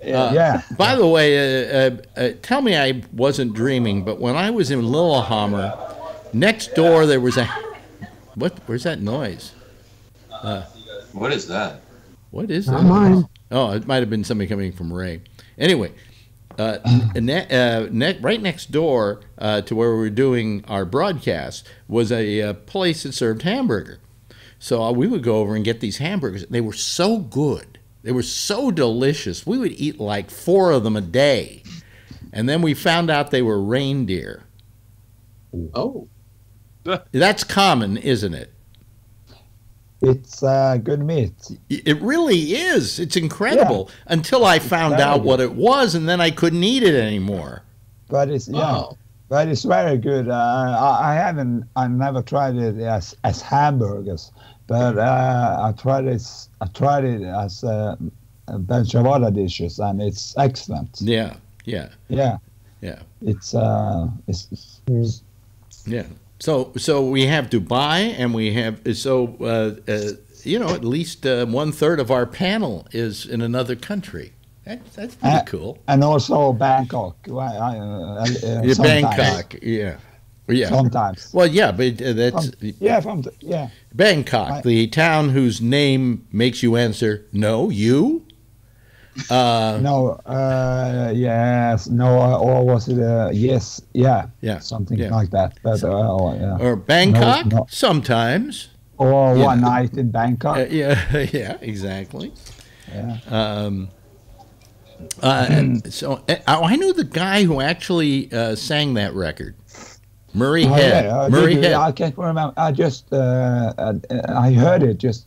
Yeah. By the way, tell me I wasn't dreaming, but when I was in Lillehammer, next door there was a... Where's that noise? What is that? What is Not that? mine. Oh, it might have been somebody coming from Ray. Anyway, right next door to where we were doing our broadcast was a place that served hamburger. So we would go over and get these hamburgers. They were so good. They were so delicious. We would eat like 4 of them a day. And then we found out they were reindeer. Oh. That's common, isn't it? It's good meat. It really is. It's incredible. Yeah. Until I found out what it was, and then I couldn't eat it anymore. But it's but it's very good. I never tried it as hamburgers, but I tried it as a bunch of other dishes, and it's excellent. Yeah. It's yeah. So we have Dubai, and we have at least 1/3 of our panel is in another country. That's pretty cool. And also Bangkok. Bangkok, yeah. Sometimes. Well, yeah, but that's Bangkok, the town whose name makes you answer, "No, you." Yes, no, or was it yes, something like that. But, or Bangkok, no. Sometimes. Or one night in Bangkok. Yeah, exactly. Yeah. So I knew the guy who actually sang that record, Murray Head. Murray Head. I can't remember. I just I heard it just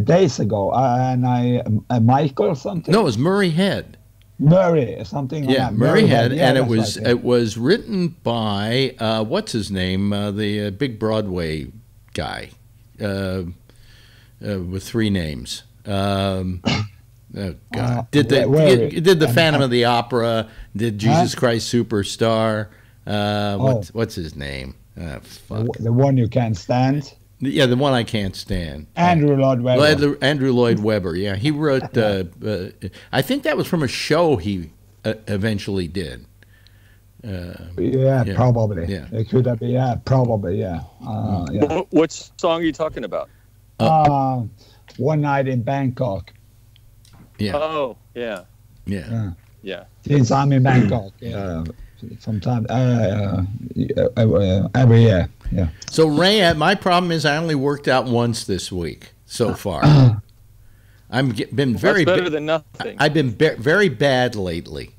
days ago, and Michael or something. No, it was Murray Head. Murray something. Yeah, like Murray Head, yeah, and it was written by what's his name, the big Broadway guy, with 3 names. Oh God! Did the Phantom of the Opera? Did Jesus Christ Superstar? What's his name? The one you can't stand. Yeah, the one I can't stand. Andrew Lloyd Webber. Andrew Lloyd Webber. Yeah, he wrote. I think that was from a show he eventually did. Probably. Yeah, it could have been. Yeah, probably. Yeah. What song are you talking about? One Night in Bangkok. Yeah. Oh, yeah. Since I'm in Bangkok, sometime every year. Yeah. So Ray, my problem is I only worked out once this week so far. Been very better than nothing. I've been very bad lately,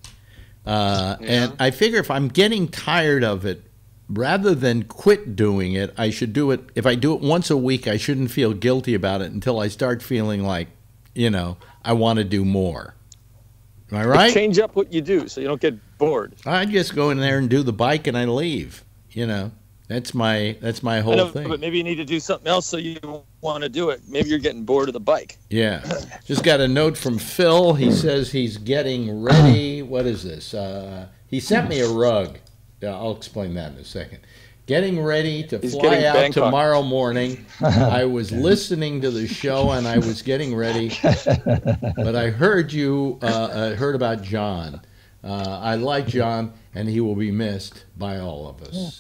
and I figure if I'm getting tired of it, rather than quit doing it, I should do it. If I do it once a week, I shouldn't feel guilty about it until I start feeling like, I want to do more. Am I right? Change up what you do so you don't get bored. I just go in there and do the bike and I leave. That's my whole thing. But maybe you need to do something else so you want to do it. Maybe you're getting bored of the bike. Yeah. Just got a note from Phil. He says he's getting ready. What is this? He sent me a rug. I'll explain that in a second. getting ready to He's fly getting out Bangkok. tomorrow morning. I was listening to the show and I was getting ready, but I heard you heard about John. I like John, and he will be missed by all of us.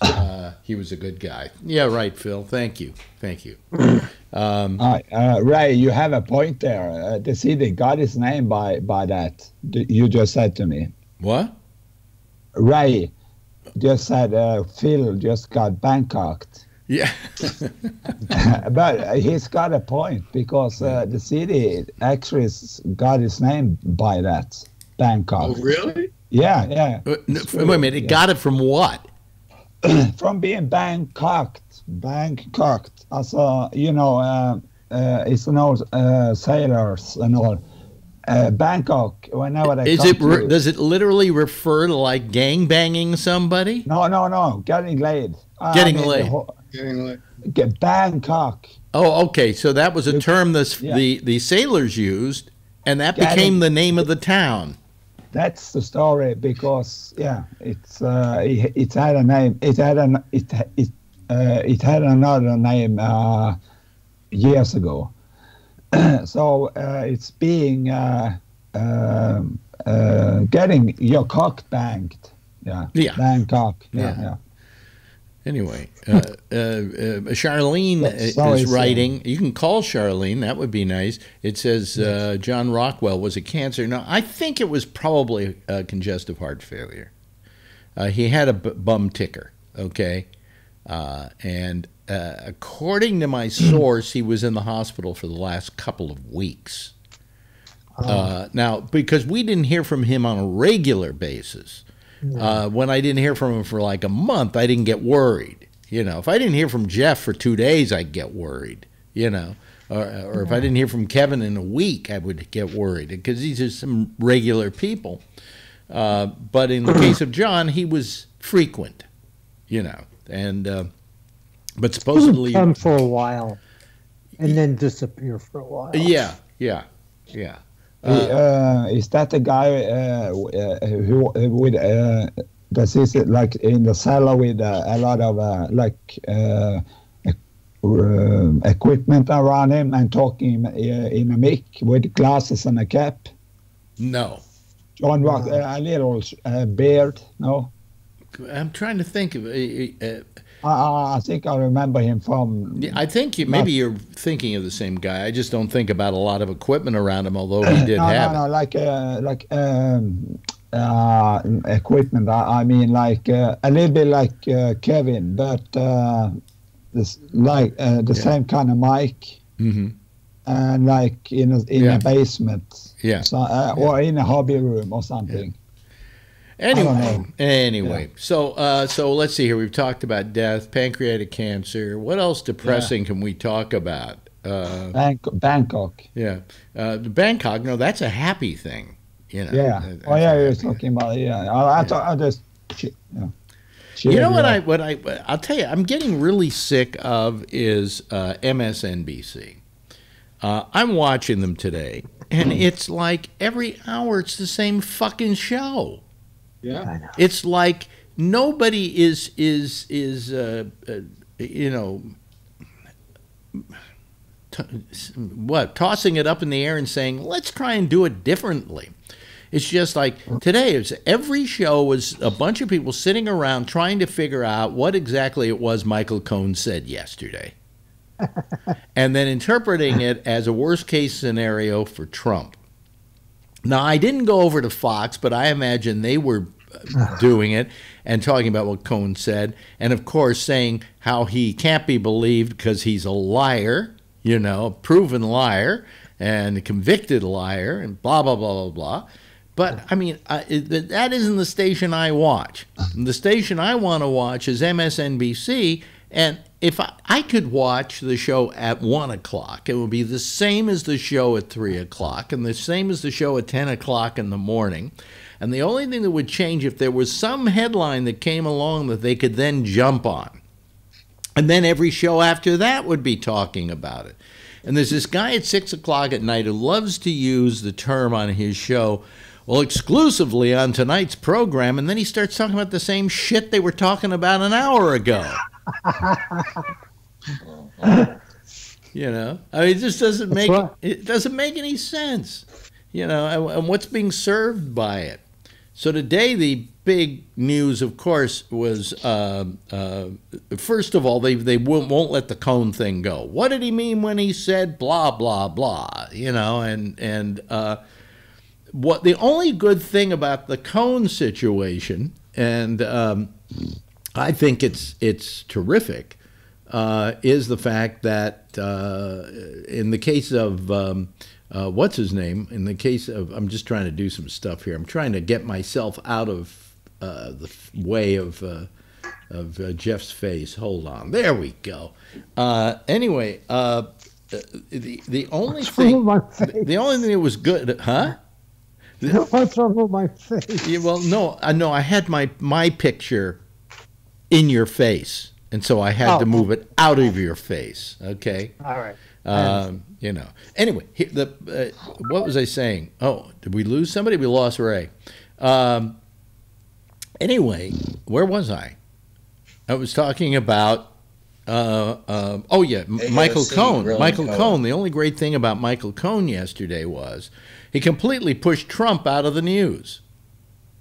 He was a good guy. Yeah, right, Phil. Thank you. Ray, you have a point there. The city got its name by that. You just said to me. What? Ray just said Phil just got Bangkoked. Yeah. But he's got a point because the city actually got its name by that. Bangkok. Oh, really? Yeah. Wait a minute. It got it from what? From being Bangkoked. Also, it's an old sailors and all. Bangkok, whenever they Does it literally refer to like gang banging somebody? No, getting laid. Getting laid. Bangkok. Oh, okay. So that was a term the sailors used, and that became the name of the town. That's the story because it had a name. It had another name years ago. So it's being getting your cock banged. Yeah. Bangkok. Yeah. Anyway, Charlene is writing. You can call Charlene. That would be nice. It says John Rockwell was a cancer. No, I think it was probably congestive heart failure. He had a bum ticker, okay? And according to my source, he was in the hospital for the last couple of weeks. Now, because we didn't hear from him on a regular basis, when I didn't hear from him for like a month, I didn't get worried. If I didn't hear from Jeff for 2 days, I'd get worried, or if I didn't hear from Kevin in a week, I would get worried because these are some regular people. But in the case of John, he was frequent, and but supposedly come for a while and then disappear for a while. Yeah. Is that the guy who with does is it like in the cellar with a lot of equipment around him and talking in a mic with glasses and a cap? No. John Rock, a little beard. No. I'm trying to think of I think I remember him from. I think maybe you're thinking of the same guy. I just don't think about a lot of equipment around him, although he did have it. Equipment. I mean, like a little bit like Kevin, but this the same kind of mic, and like in a basement, or in a hobby room or something. Anyway, so let's see here. We've talked about death, pancreatic cancer. What else depressing can we talk about? Bangkok. Yeah, Bangkok. No, that's a happy thing. Yeah. You're talking about I just. I'll tell you, I'm getting really sick of is MSNBC. I'm watching them today, and it's like every hour it's the same fucking show. Yeah, it's like nobody is tossing it up in the air and saying let's try and do it differently. It's just like today. Every show was a bunch of people sitting around trying to figure out what exactly it was Michael Cohen said yesterday, and then interpreting it as a worst case scenario for Trump. Now, I didn't go over to Fox, but I imagine they were doing it and talking about what Cohen said, and of course saying how he can't be believed because he's a liar, a proven liar and a convicted liar, and blah, blah, blah, blah, blah. But, I mean, that isn't the station I watch. The station I want to watch is MSNBC, and if I could watch the show at 1 o'clock, it would be the same as the show at 3 o'clock and the same as the show at 10 o'clock in the morning. And the only thing that would change if there was some headline that came along that they could then jump on. And then every show after that would be talking about it. And there's this guy at 6 o'clock at night who loves to use the term on his show, well, exclusively on tonight's program, and then he starts talking about the same shit they were talking about an hour ago. You know, I mean, it just doesn't make it doesn't make any sense. You know, and what's being served by it. So today, the big news, of course, was first of all, they won't let the Cone thing go. What did he mean when he said blah blah blah? You know, and what the only good thing about the Cone situation, and I think it's terrific, is the fact that in the case of what's his name? In the case of, I'm just trying to do some stuff here. I'm trying to get myself out of the way of Jeff's face. Hold on. There we go. Anyway, the only thing that was good, huh? What's wrong with my face? Yeah, well, no, I had my picture in your face, and so I had to move it out of your face. Okay. All right. You know. Anyway, what was I saying? Oh, did we lose somebody? We lost Ray. Anyway, where was I? I was talking about. Michael Cohen. Michael Cohen. The only great thing about Michael Cohen yesterday was he completely pushed Trump out of the news.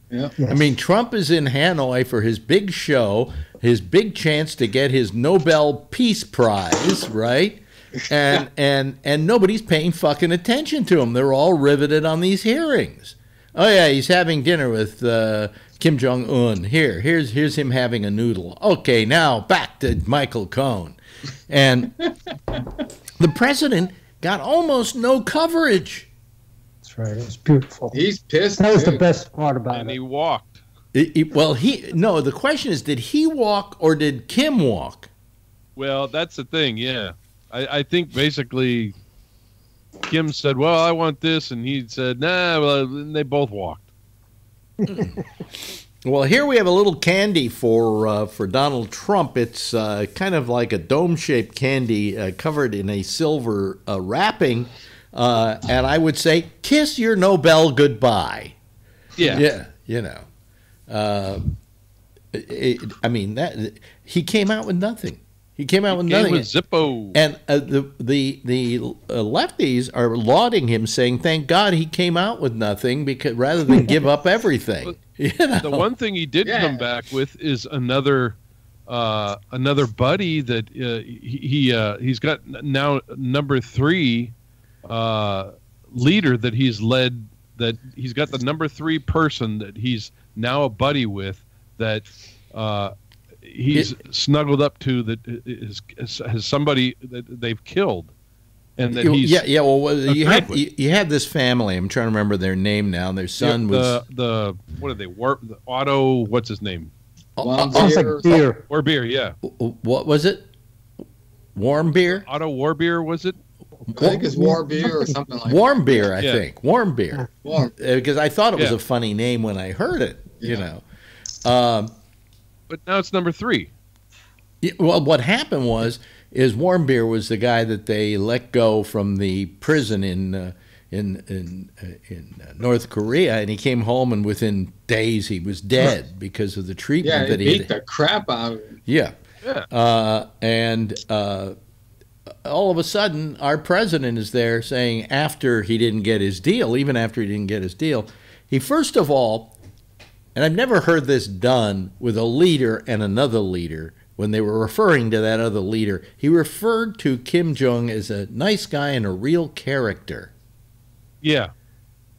Yeah. Yes. I mean, Trump is in Hanoi for his big show, his big chance to get his Nobel Peace Prize, right? And nobody's paying fucking attention to him. They're all riveted on these hearings. Oh yeah, he's having dinner with Kim Jong-un. Here's him having a noodle. Okay, now back to Michael Cohen. And the president got almost no coverage. That's right. It's beautiful. He's pissed. That was the best part about it. And he walked. No, the question is, did he walk or did Kim walk? Well, that's the thing, yeah. I think basically Kim said, well, I want this, and he said, nah, well, and they both walked. Well, here we have a little candy for Donald Trump. It's kind of like a dome-shaped candy covered in a silver wrapping, and I would say, kiss your Nobel goodbye. Yeah. Yeah, you know. I mean, he came out with nothing. He came out with nothing. With Zippo. And the lefties are lauding him, saying, "Thank God he came out with nothing, because rather than give up everything." You know? The one thing he did come back with is another buddy that he's got now, number 3 leader that he's led. That he's got the number 3 person that he's now a buddy with, that he's snuggled up to, that has somebody that they've killed, and that he's Well, you have this family. I'm trying to remember their name now. Their son was the what are they? Otto. What's his name? Warbeer. Yeah. What was it? Warmbier. Otto Warbeer, was it? I think it's Warbeer or something like Warmbier, I think. Warmbier. Yeah. Because I thought it was a funny name when I heard it, you know. But now it's number 3. Well, what happened is Warmbier was the guy that they let go from the prison in North Korea, and he came home, and within days he was dead because of the treatment that he beat the crap out of him. Yeah. And all of a sudden, our president is there saying, after he didn't get his deal, even after he didn't get his deal, he first of all, and I've never heard this done with a leader and another leader, when they were referring to that other leader, he referred to Kim Jong as a nice guy and a real character. Yeah.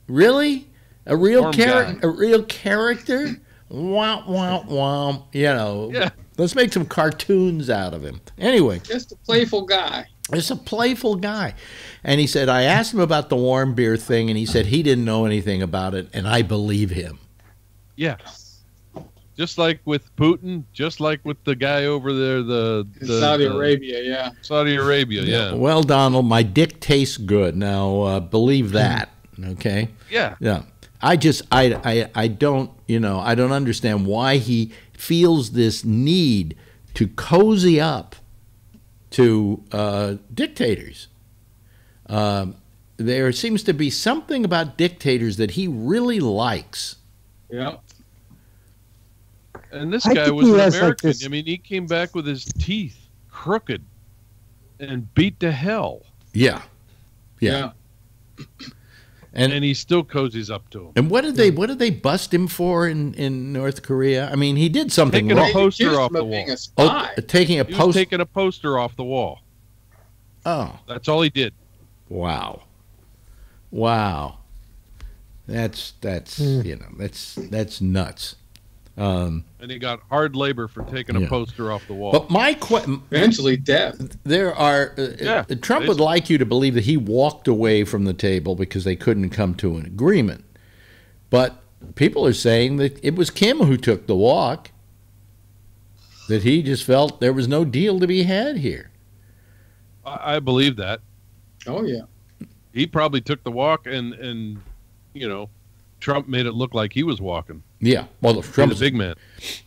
Really? A real character? Wah, wah, wah. You know. Yeah. Let's make some cartoons out of him. Anyway. Just a playful guy. Just a playful guy. And he said, I asked him about the warm beer thing, and he said he didn't know anything about it, and I believe him. Yeah. Just like with Putin, just like with the guy over there, the Saudi Arabia, Saudi Arabia, yeah. Well, Donald, my dick tastes good. Now, believe that, okay? Yeah. Yeah. I don't, I don't understand why he feels this need to cozy up to dictators. There seems to be something about dictators that he really likes. Yeah. And this I guy think was he an has, like, American. this- I mean, he came back with his teeth crooked and beat to hell. Yeah. Yeah. And he still cozies up to him. And what did they bust him for in North Korea? I mean, he did something Taking wrong. a poster off the wall. Being a spy. Taking a He was poster. taking a poster off the wall. Oh, That's all he did. wow. That's that's nuts. And he got hard labor for taking a poster off the wall. But my question, Eventually death. there are Trump would like you to believe that he walked away from the table because they couldn't come to an agreement. But people are saying that it was Kim who took the walk. That he just felt there was no deal to be had here. I believe that. Oh yeah. He probably took the walk, and Trump made it look like he was walking. Yeah, well, Trump's a big man.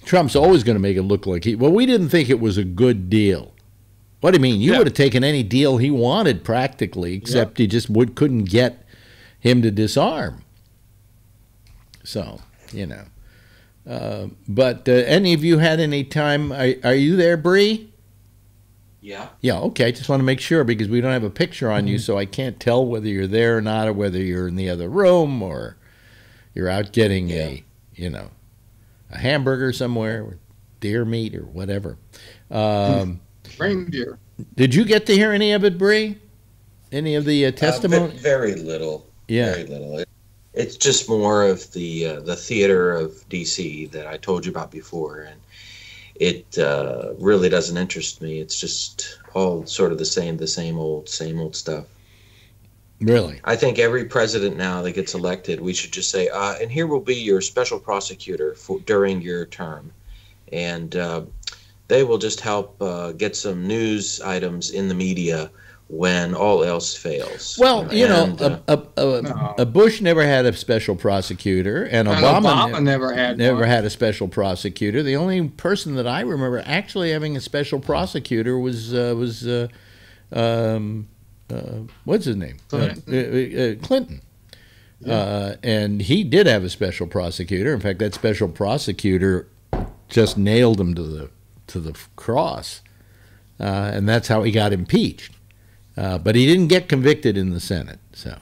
Trump's always going to make it look like he. Well, we didn't think it was a good deal. What do you mean? You would have taken any deal he wanted practically, except you just couldn't get him to disarm. So but any of you had any time? Are you there, Bree? Yeah. Yeah, okay. Just want to make sure because we don't have a picture on you, so I can't tell whether you're there or not, or whether you're in the other room or you're out getting a hamburger somewhere, or deer meat or whatever. Reindeer. Did you get to hear any of it, Bree? Any of the testimony? Very little. Yeah. Very little. It's just more of the theater of D.C. that I told you about before, and it really doesn't interest me. It's just all sort of the same old stuff. Really? I think every president now that gets elected, we should just say, and here will be your special prosecutor during your term. And they will just help get some news items in the media when all else fails. Well, a Bush never had a special prosecutor, and Obama never had a special prosecutor. The only person that I remember actually having a special prosecutor was what's his name? Clinton. Yeah. And he did have a special prosecutor. In fact, that special prosecutor just nailed him to the cross, and that's how he got impeached. But he didn't get convicted in the Senate, so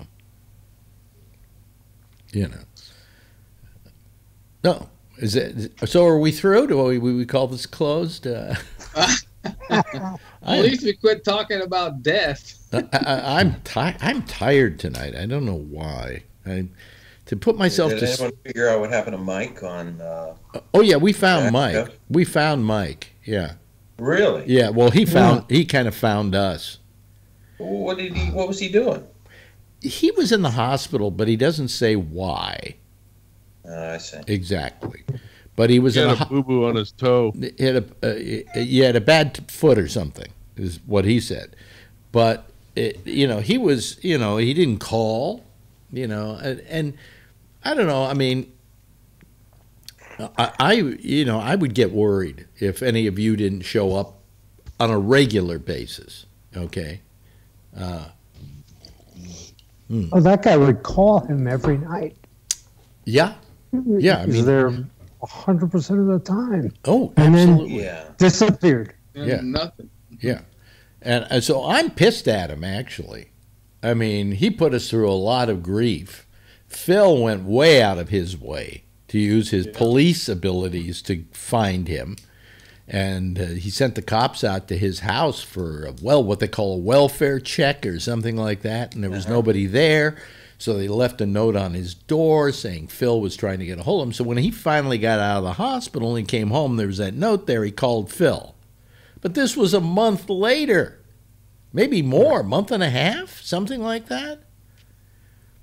No, so? Are we through? Do we call this closed? At least we quit talking about death. I'm tired tonight. I don't know why. To put myself Did anyone figure out what happened to Mike on? Oh yeah, we found Mike. We found Mike. Yeah. Really? Yeah. Well, he kind of found us. What was he doing? He was in the hospital, but he doesn't say why. I see. Exactly. But he was He had a boo-boo on his toe. He had a bad foot or something, is what he said. But he was, he didn't call, and I don't know. I mean, I would get worried if any of you didn't show up on a regular basis. Okay. Oh, that guy would call him every night. Yeah. Yeah. I mean, they're 100% of the time. Oh, and absolutely. Then disappeared. Yeah. Nothing. Yeah. And so I'm pissed at him, actually. I mean, he put us through a lot of grief. Phil went way out of his way to use his police abilities to find him. And he sent the cops out to his house for, what they call a welfare check or something like that. And there was nobody there. So they left a note on his door saying Phil was trying to get a hold of him. So when he finally got out of the hospital and he came home, there was that note there. He called Phil. But this was a month later. Maybe more, month and a half, something like that.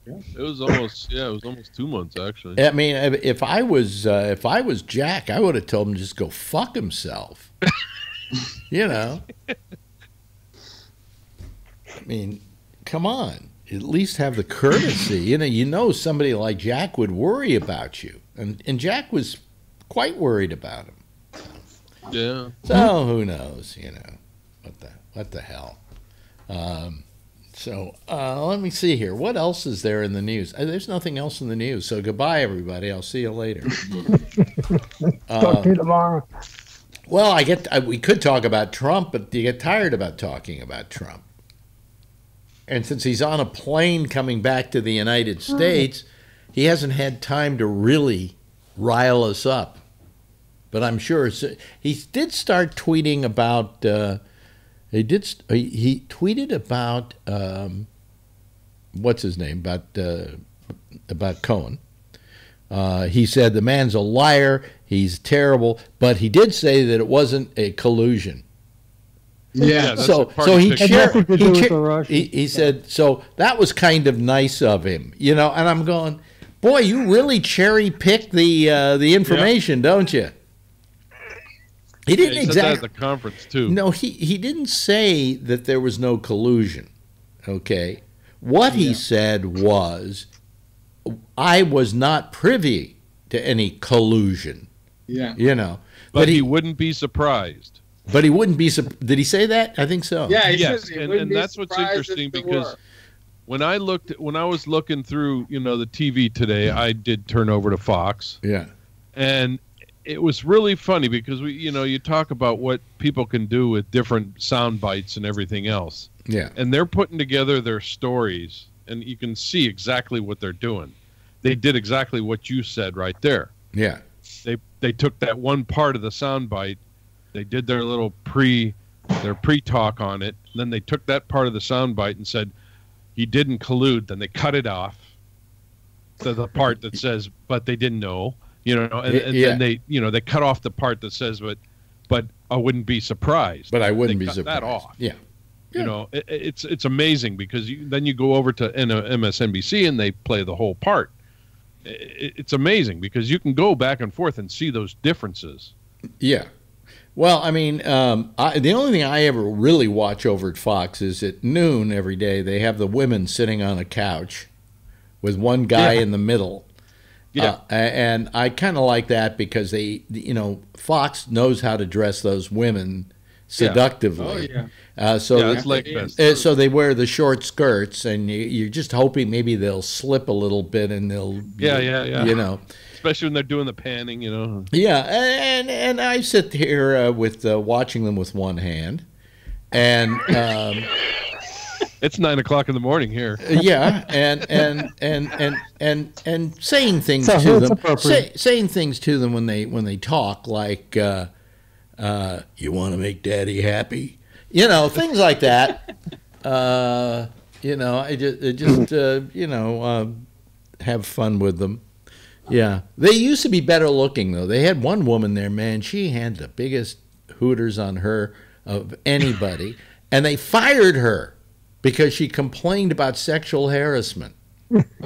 It was almost 2 months actually. I mean, if I was Jack, I would have told him to just go fuck himself. I mean, come on. At least have the courtesy. Somebody like Jack would worry about you, and Jack was quite worried about him. Yeah. So who knows? What the hell? So let me see here. What else is there in the news? There's nothing else in the news. So goodbye, everybody. I'll see you later. Talk to you tomorrow. Well, we could talk about Trump, but you get tired about talking about Trump. And since he's on a plane coming back to the United States, he hasn't had time to really rile us up. But I'm sure he did start tweeting about. He tweeted about what's his name, about Cohen. He said the man's a liar. He's terrible, but he did say that it wasn't a collusion. Yeah. So he said, so that was kind of nice of him, you know. And I'm going, boy, you really cherry pick the information, don't you? He didn't he said that at the conference too. No, he didn't say that there was no collusion. Okay, what he said was, I was not privy to any collusion. Yeah, you know, but he wouldn't be surprised. But he wouldn't be. Did he say that? I think so. Yeah, yes, and that's what's interesting because when I was looking through, you know, the TV today, I did turn over to Fox. Yeah, and it was really funny because you talk about what people can do with different sound bites and everything else. Yeah, and they're putting together their stories, and you can see exactly what they're doing. They did exactly what you said right there. Yeah, they took that one part of the sound bite. They did their little pre-talk on it. And then they took that part of the soundbite and said he didn't collude. Then they cut it off to the part that says, "But they didn't know," you know. And then they cut off the part that says, "But I wouldn't be surprised." But I wouldn't be cut surprised. That off. Yeah. You know, it's amazing because then you go over to MSNBC and they play the whole part. It's amazing because you can go back and forth and see those differences. Yeah. Well, I mean, the only thing I ever really watch over at Fox is at noon every day. They have the women sitting on a couch with one guy in the middle. Yeah, and I kind of like that because Fox knows how to dress those women seductively. Oh, yeah. So they wear the short skirts, and you're just hoping maybe they'll slip a little bit, and they'll you know. Especially when they're doing the panning, you know. Yeah, and I sit here with watching them with one hand, and it's 9 o'clock in the morning here. Yeah, and saying things to them, saying things to them when they talk, like, you want to make Daddy happy, you know, things like that. You know, I just have fun with them. Yeah, they used to be better looking though. They had one woman there, man. She had the biggest hooters on her of anybody, and they fired her because she complained about sexual harassment.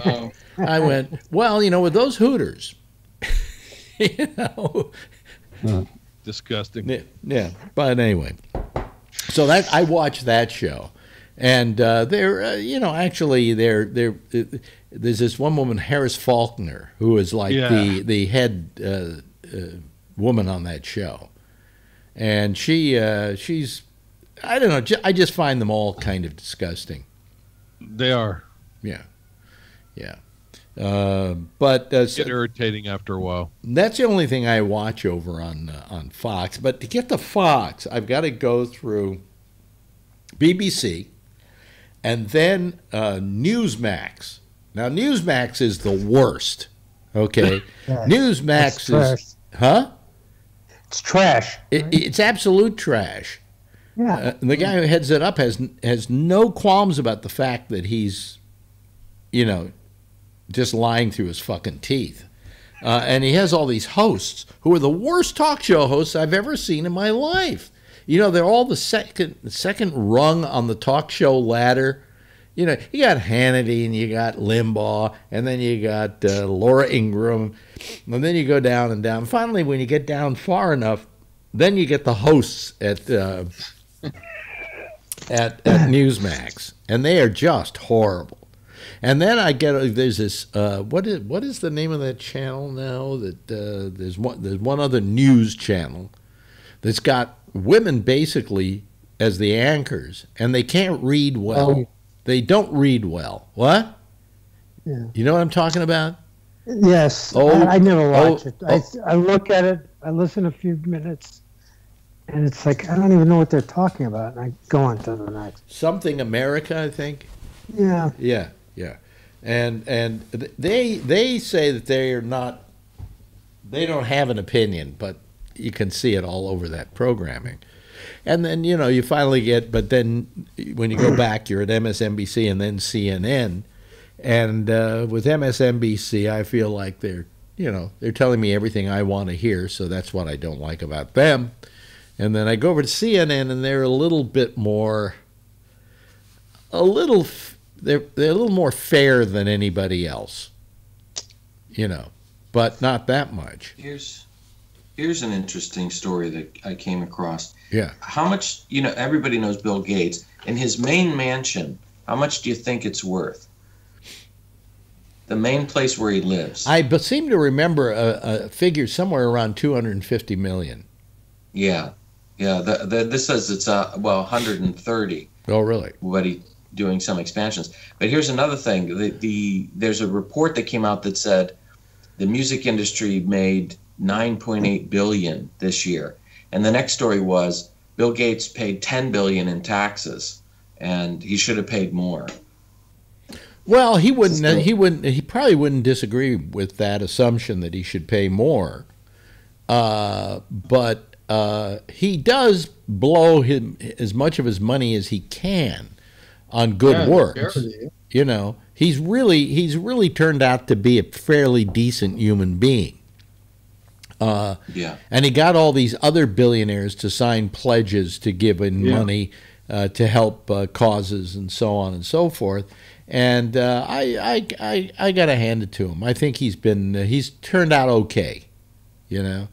Oh. I went, well, you know, with those hooters, you know, disgusting. Yeah, but anyway, so that I watched that show, and there's this one woman, Harris Faulkner, who is like the head woman on that show, and she's, I don't know, I just find them all kind of disgusting. They are. Yeah. But get irritating after a while. That's the only thing I watch over on Fox. But to get to Fox, I've got to go through BBC and then Newsmax. Now, Newsmax is the worst, okay? Newsmax is... Huh? It's trash. It's absolute trash. Yeah. The guy who heads it up has no qualms about the fact that he's, you know, just lying through his fucking teeth. And he has all these hosts who are the worst talk show hosts I've ever seen in my life. You know, they're all the second rung on the talk show ladder. You know, you got Hannity and you got Limbaugh, and then you got Laura Ingraham, and then you go down and down. Finally, when you get down far enough, then you get the hosts at Newsmax, and they are just horrible. And then there's this what is the name of that channel now? That there's one other news channel that's got women basically as the anchors, and they can't read well. They don't read well. What? Yeah. You know what I'm talking about? Yes. I never watch it. I look at it. I listen a few minutes, and it's like I don't even know what they're talking about. And I go on to the next. Something America, I think. Yeah. Yeah. And they say that they don't have an opinion, but you can see it all over that programming. And then, you finally get, but then when you go back, you're at MSNBC and then CNN. And with MSNBC, I feel like they're telling me everything I want to hear, so that's what I don't like about them. And then I go over to CNN, and they're a little bit more, they're a little more fair than anybody else, but not that much. Here's an interesting story that I came across. Yeah. How much, everybody knows Bill Gates. In his main mansion, how much do you think it's worth? The main place where he lives. I seem to remember a figure somewhere around $250 million. Yeah. This says it's 130. Oh, really? But he's doing some expansions. But here's another thing. There's a report that came out that said the music industry made $9.8 billion this year, and the next story was Bill Gates paid $10 billion in taxes, and he should have paid more. Well, he wouldn't. He probably wouldn't disagree with that assumption that he should pay more, but he does blow as much of his money as he can on good works. He's really turned out to be a fairly decent human being. And he got all these other billionaires to sign pledges to give in money to help causes and so on and so forth. And I got to hand it to him. I think he's turned out okay, even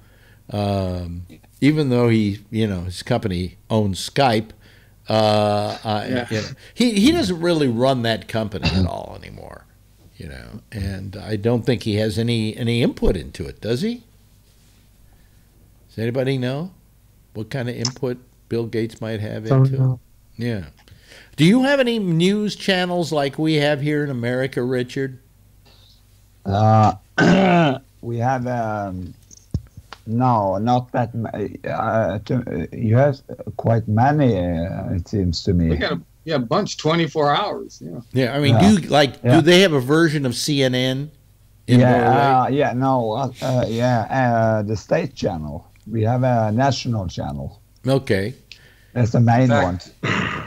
though his company owns Skype. He doesn't really run that company at all anymore, and I don't think he has any input into it, does he? Does anybody know what kind of input Bill Gates might have into it? Yeah. Do you have any news channels like we have here in America, Richard? We have no, not that. You have quite many. It seems to me. We got a bunch, 24 hours. Yeah, I mean, do they have a version of CNN in Norway? The state channel. We have a national channel. Okay. That's the main one.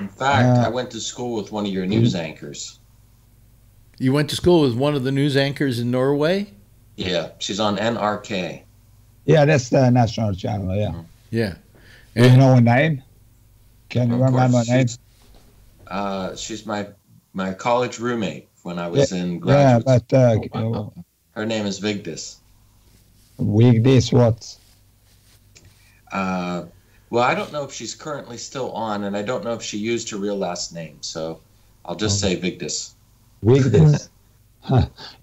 In fact, I went to school with one of your news anchors. You went to school with one of the news anchors in Norway? Yeah, she's on NRK. Yeah, that's the national channel, yeah. Yeah. Do you know her name? Can you remember her name? She's my college roommate when I was in graduate school. Her name is Vigdis. Vigdis what? Well, I don't know if she's currently still on, and I don't know if she used her real last name, so I'll just say Vigdis. Vigdis.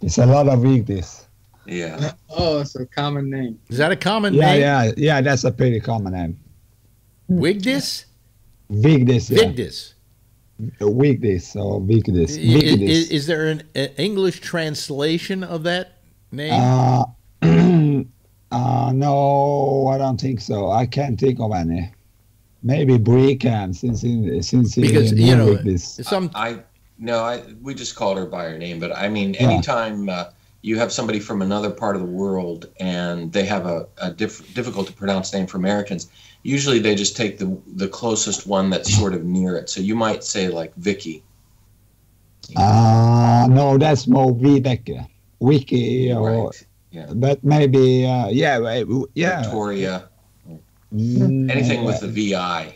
It's a lot of Vigdis. Yeah. Oh, it's a common name. Is that a common name? Yeah, that's a pretty common name. Vigdis? Vigdis, yeah. Vigdis. Vigdis or Vigdis. Is there an English translation of that name? No, I don't think so. I can't think of any. Maybe Brie can, since because we just called her by her name. But I mean, anytime you have somebody from another part of the world and they have a difficult to pronounce name for Americans, usually they just take the closest one that's sort of near it. So you might say like Vicky. No, that's more Vibeke. Wiki or. Right. Yeah. But maybe, Victoria. Anything with the VI,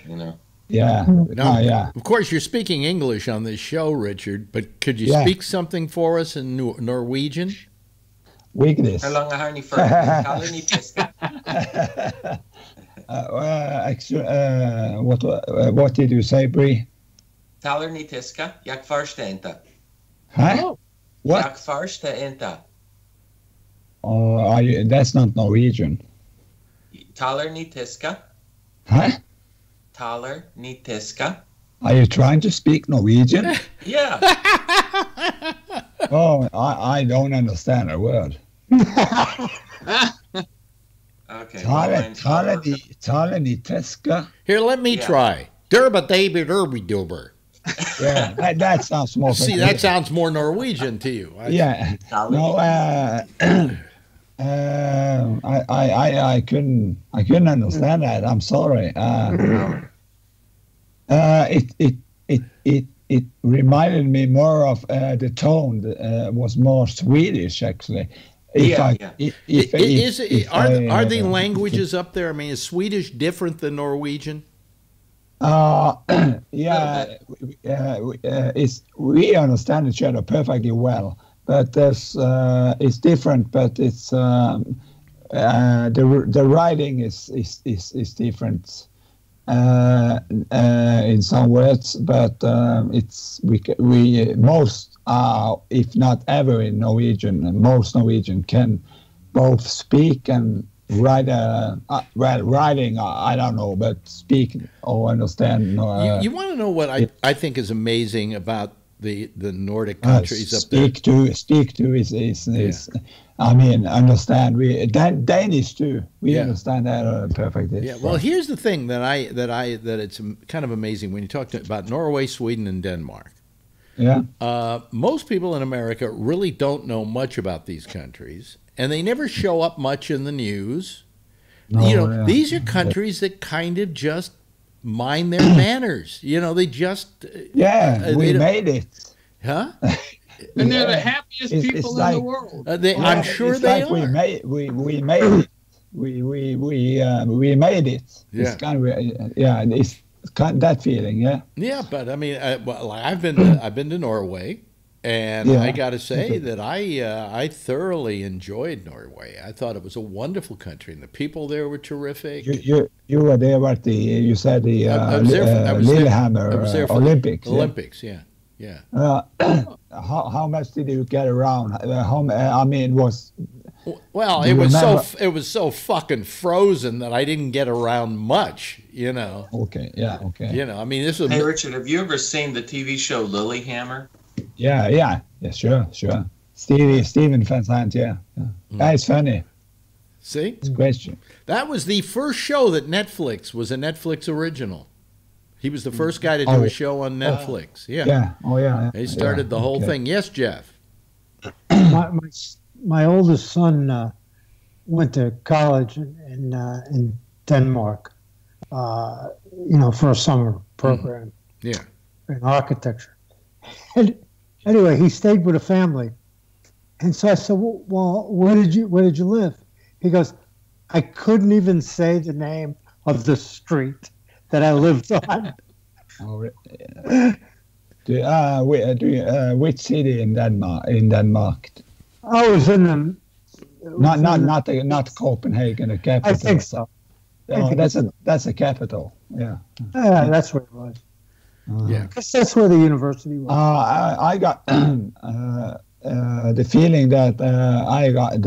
Yeah. Now, Of course, you're speaking English on this show, Richard, but could you speak something for us in Norwegian? Weakness. What did you say, Brie? Taler ni tiska, jak första inte. Huh? What? Jak första inte. That's not Norwegian. Taler ni tiska. Huh? Taler ni tiska. Are you trying to speak Norwegian? Yeah. Oh, I don't understand a word. Okay. Taleni teska. Here, let me try. Derba David Derby Dober. Yeah, that sounds more. See, that sounds more Norwegian to you. Yeah. No, I couldn't understand that. I'm sorry. It reminded me more of the tone was more Swedish actually. Are the languages up there? I mean, is Swedish different than Norwegian? We understand each other perfectly well, but it's different. But it's the writing is different in some words, but it's we most are, if not ever, in Norwegian, and most Norwegian can both speak and write. Writing I don't know, but speak or understand. You want to know what I think is amazing about the Nordic countries up there? Speak to is I mean, understand. We Danish too. We understand that perfectly. Yeah. Well, here's the thing that it's kind of amazing when you talk about Norway, Sweden, and Denmark. Yeah. Most people in America really don't know much about these countries, and they never show up much in the news. No, these are countries that kind of just mind their manners. They just we made it. Huh? And they're the happiest people in the world. I'm sure they are. We made it. We made it. Yeah. It's kind of it's kind of that feeling. Yeah. Yeah, but I mean, I've been to Norway, and I got to say that I thoroughly enjoyed Norway. I thought it was a wonderful country, and the people there were terrific. You were there at you said the Lillehammer Olympics. Olympics, yeah. Yeah. How much did you get around? I mean, was well, it was so fucking frozen that I didn't get around much. Okay. Yeah. Okay. I mean, this was. Hey, Richard, have you ever seen the TV show Lilyhammer? Yeah. Sure. Stephen Vincent. Yeah. That's funny. See, it's a question. That was the first show that Netflix was a Netflix original. He was the first guy to do a show on Netflix. Yeah. Oh, yeah. He started the whole thing. Yes, Jeff. My oldest son went to college in Denmark, for a summer program. Yeah. In architecture. And anyway, he stayed with a family. And so I said, well, where did you live? He goes, I couldn't even say the name of the street that I lived on. Which city in Denmark? I was in not Copenhagen, the capital. I think so. That's a capital. Yeah. Yeah, that's where it was. Yeah, because that's where the university was. I got the feeling that I got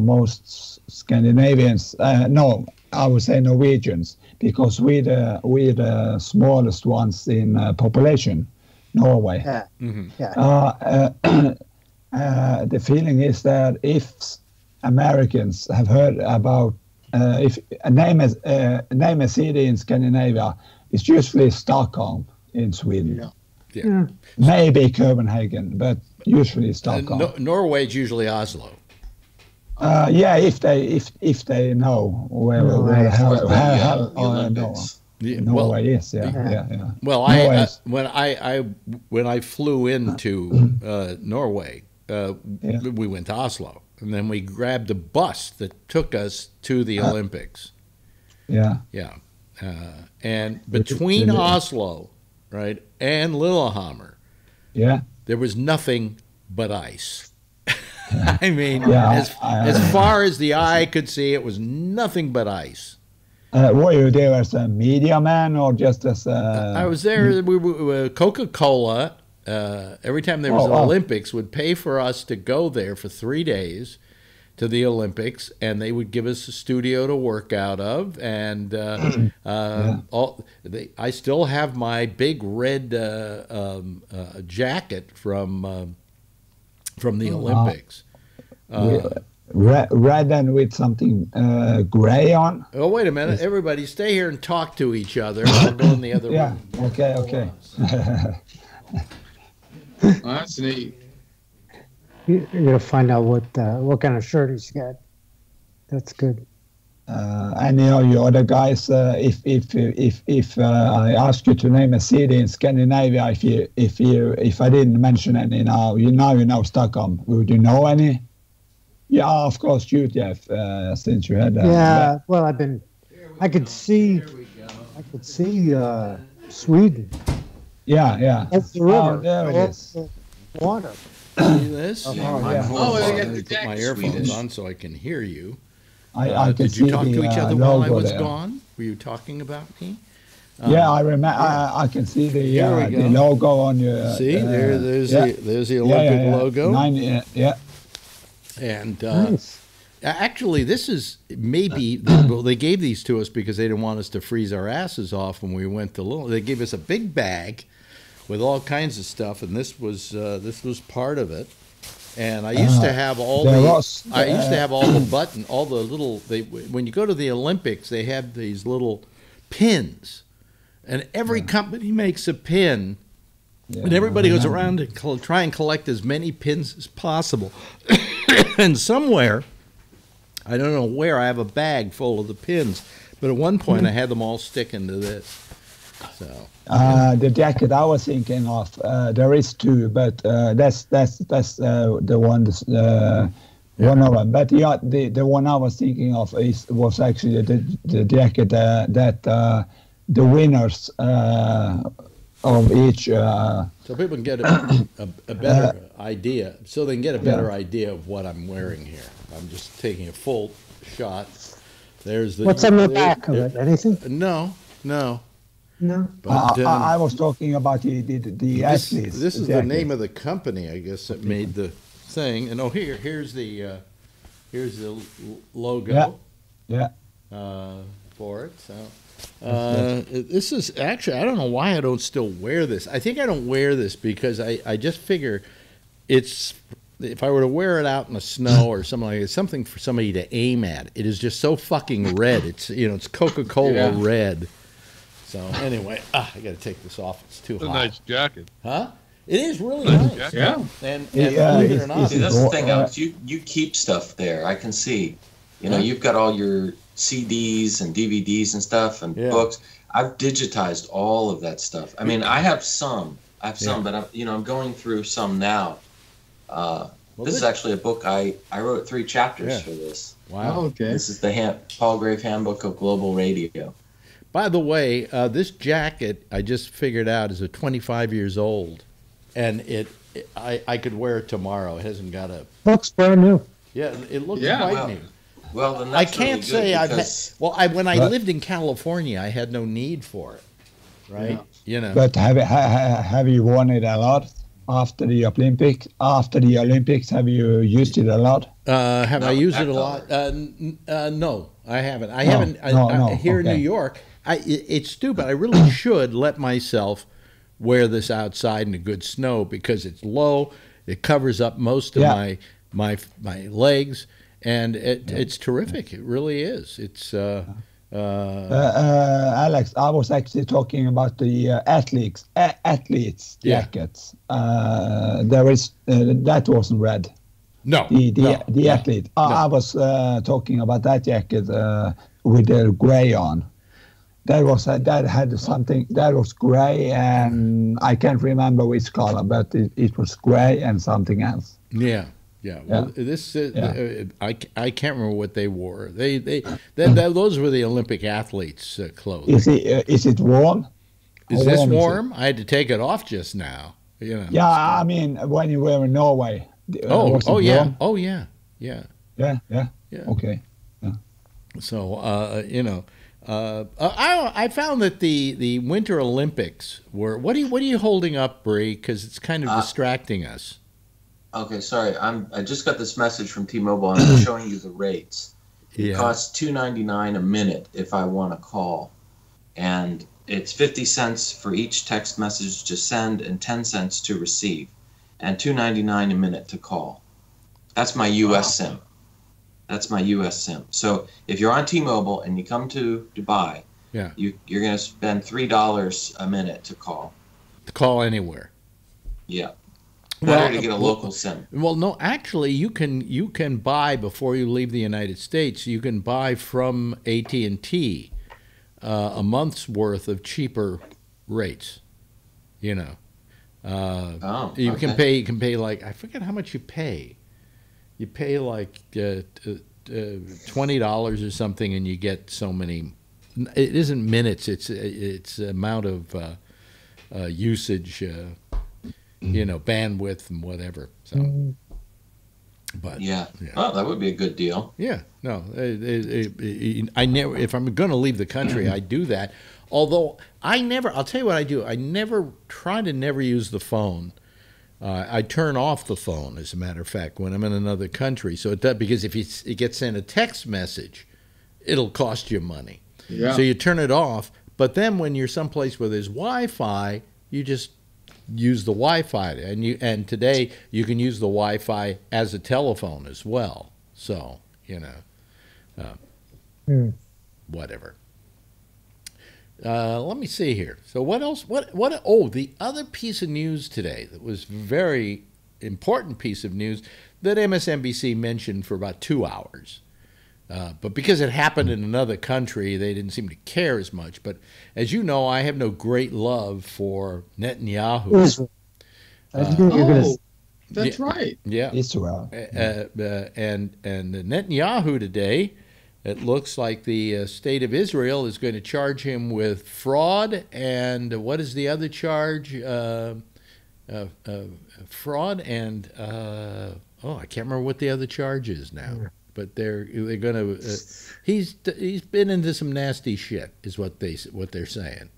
most Scandinavians. No, I would say Norwegians, because we're the smallest ones in population, Norway. Yeah. Mm-hmm. Yeah. The feeling is that if Americans have heard about if name a city in Scandinavia, it's usually Stockholm in Sweden. Yeah. Maybe Copenhagen, but usually Stockholm. Norway's usually Oslo. If they know where Norway is. Yeah. Well, when I flew into Norway, we went to Oslo, and then we grabbed a bus that took us to the Olympics. Yeah. And between Oslo, right, and Lillehammer, there was nothing but ice. I mean, as far as the eye could see, it was nothing but ice. Were you there as a media man or just as a... I was there. Coca-Cola, every time there was an Olympics, would pay for us to go there for 3 days to the Olympics, and they would give us a studio to work out of. And I still have my big red jacket from the Olympics. Red and with something gray on. Oh, wait a minute. Everybody stay here and talk to each other. I'll go in the other room. Okay. Well, that's neat. You're gonna find out what kind of shirt he's got. That's good. Any of you other guys, if I ask you to name a city in Scandinavia, if I didn't mention any now, you know Stockholm. Would you know any? Yeah, of course you, Jeff, since you had that. Yeah, well, I could see Sweden. Yeah. That's the river. Oh, there it is. The water. See this? they Let me got put my earphones on so I can hear you. I can did you see talk to the, each other while I logo was there. gone? Were you talking about me? Yeah, I remember. I can see the logo on your. See, there's the Olympic logo. And Nice. actually, this is maybe they gave these to us because they didn't want us to freeze our asses off when we went to Little. They gave us a big bag with all kinds of stuff, and this was part of it. And I used to have all the little. When you go to the Olympics, they have these little pins, and every company makes a pin. And everybody goes around to try and collect as many pins as possible. And somewhere, I don't know where, I have a bag full of the pins. But at one point, I had them all sticking to this. So the jacket I was thinking of, there is two, but that's the one. One of them. But the one I was thinking of was actually the jacket that the winners. Of each, so people can get a better idea. So they can get a better idea of what I'm wearing here. I'm just taking a full shot. There's the. What's on the back of it? Anything? No. But I was talking about the athletes. This is the name of the company, I guess, that made the thing. And here's the logo. Yeah. For it. So. This is actually, I don't know why I don't still wear this. I think I don't wear this because I just figure it's, if I were to wear it out in the snow or something like that, it's something for somebody to aim at. It is just so fucking red. It's Coca-Cola red. So anyway, I got to take this off. It's too hot. It's a nice jacket. Huh? It is really nice. Yeah. And believe it or not, see, that's the thing, Alex. You keep stuff there. I can see. You've got all your CDs and DVDs and stuff and books. I've digitized all of that stuff. I mean, I have some, but I'm going through some now. This is actually a book I wrote 3 chapters for this. Wow. Oh, okay. This is the Paul Grave Handbook of Global Radio. By the way, this jacket I just figured out is 25 years old, and I could wear it tomorrow. It hasn't got a. Looks brand new. Yeah, it looks quite new. Well, then I that's can't really say because, when I lived in California, I had no need for it, right? But have you worn it a lot after the Olympics? After the Olympics, have you used it a lot? Have I used it a lot? No, I haven't. I haven't. Here in New York, it's stupid. I really should let myself wear this outside in the good snow because it's low. It covers up most of my legs. And it's terrific. It really is. It's Alex, I was actually talking about the athletes jackets. There is that wasn't red. No, the athlete. I was talking about that jacket with the gray on. That had something that was gray, and I can't remember which color, but it was gray and something else. Yeah. Well, I can't remember what they wore. Those were the Olympic athletes' clothing. Is it warm? Is this warm? I had to take it off just now. Yeah, I mean when you were in Norway. Yeah. Yeah. Okay. Yeah. So I found that the Winter Olympics were. What are you holding up, Bree? Because it's kind of distracting us. Okay, sorry. I just got this message from T-Mobile, and I'm showing you the rates. It costs $2.99 a minute if I want to call, and it's 50 cents for each text message to send and 10 cents to receive, and $2.99 a minute to call. That's my U.S. SIM. That's my U.S. SIM. So if you're on T-Mobile and you come to Dubai, you're going to spend $3 a minute to call. To call anywhere. Yeah. Better to get a local SIM. Well, no, actually, you can buy before you leave the United States. You can buy from AT&T a month's worth of cheaper rates. You know, you can pay like, I forget how much you pay. You pay like $20 or something, and you get so many. It isn't minutes; it's amount of usage. You know, bandwidth and whatever. So, but yeah. Oh, that would be a good deal. Yeah, no, I never. If I'm going to leave the country, I do that. Although I'll tell you what I do. I try to never use the phone. I turn off the phone, as a matter of fact, when I'm in another country. So because if it gets sent a text message, it'll cost you money. Yeah. So you turn it off. But then when you're someplace where there's Wi-Fi, you just use the Wi-Fi, and today you can use the Wi-Fi as a telephone as well. So you know, whatever. Let me see here. So what else? What? Oh, the other piece of news today that was very important piece of news that MSNBC mentioned for about 2 hours. But because it happened in another country, they didn't seem to care as much. But as you know, I have no great love for Netanyahu. That's right. Yeah, Israel. And Netanyahu today, it looks like the state of Israel is going to charge him with fraud and what is the other charge? Fraud and I can't remember what the other charge is now. But they're going to. He's been into some nasty shit, is what they're saying.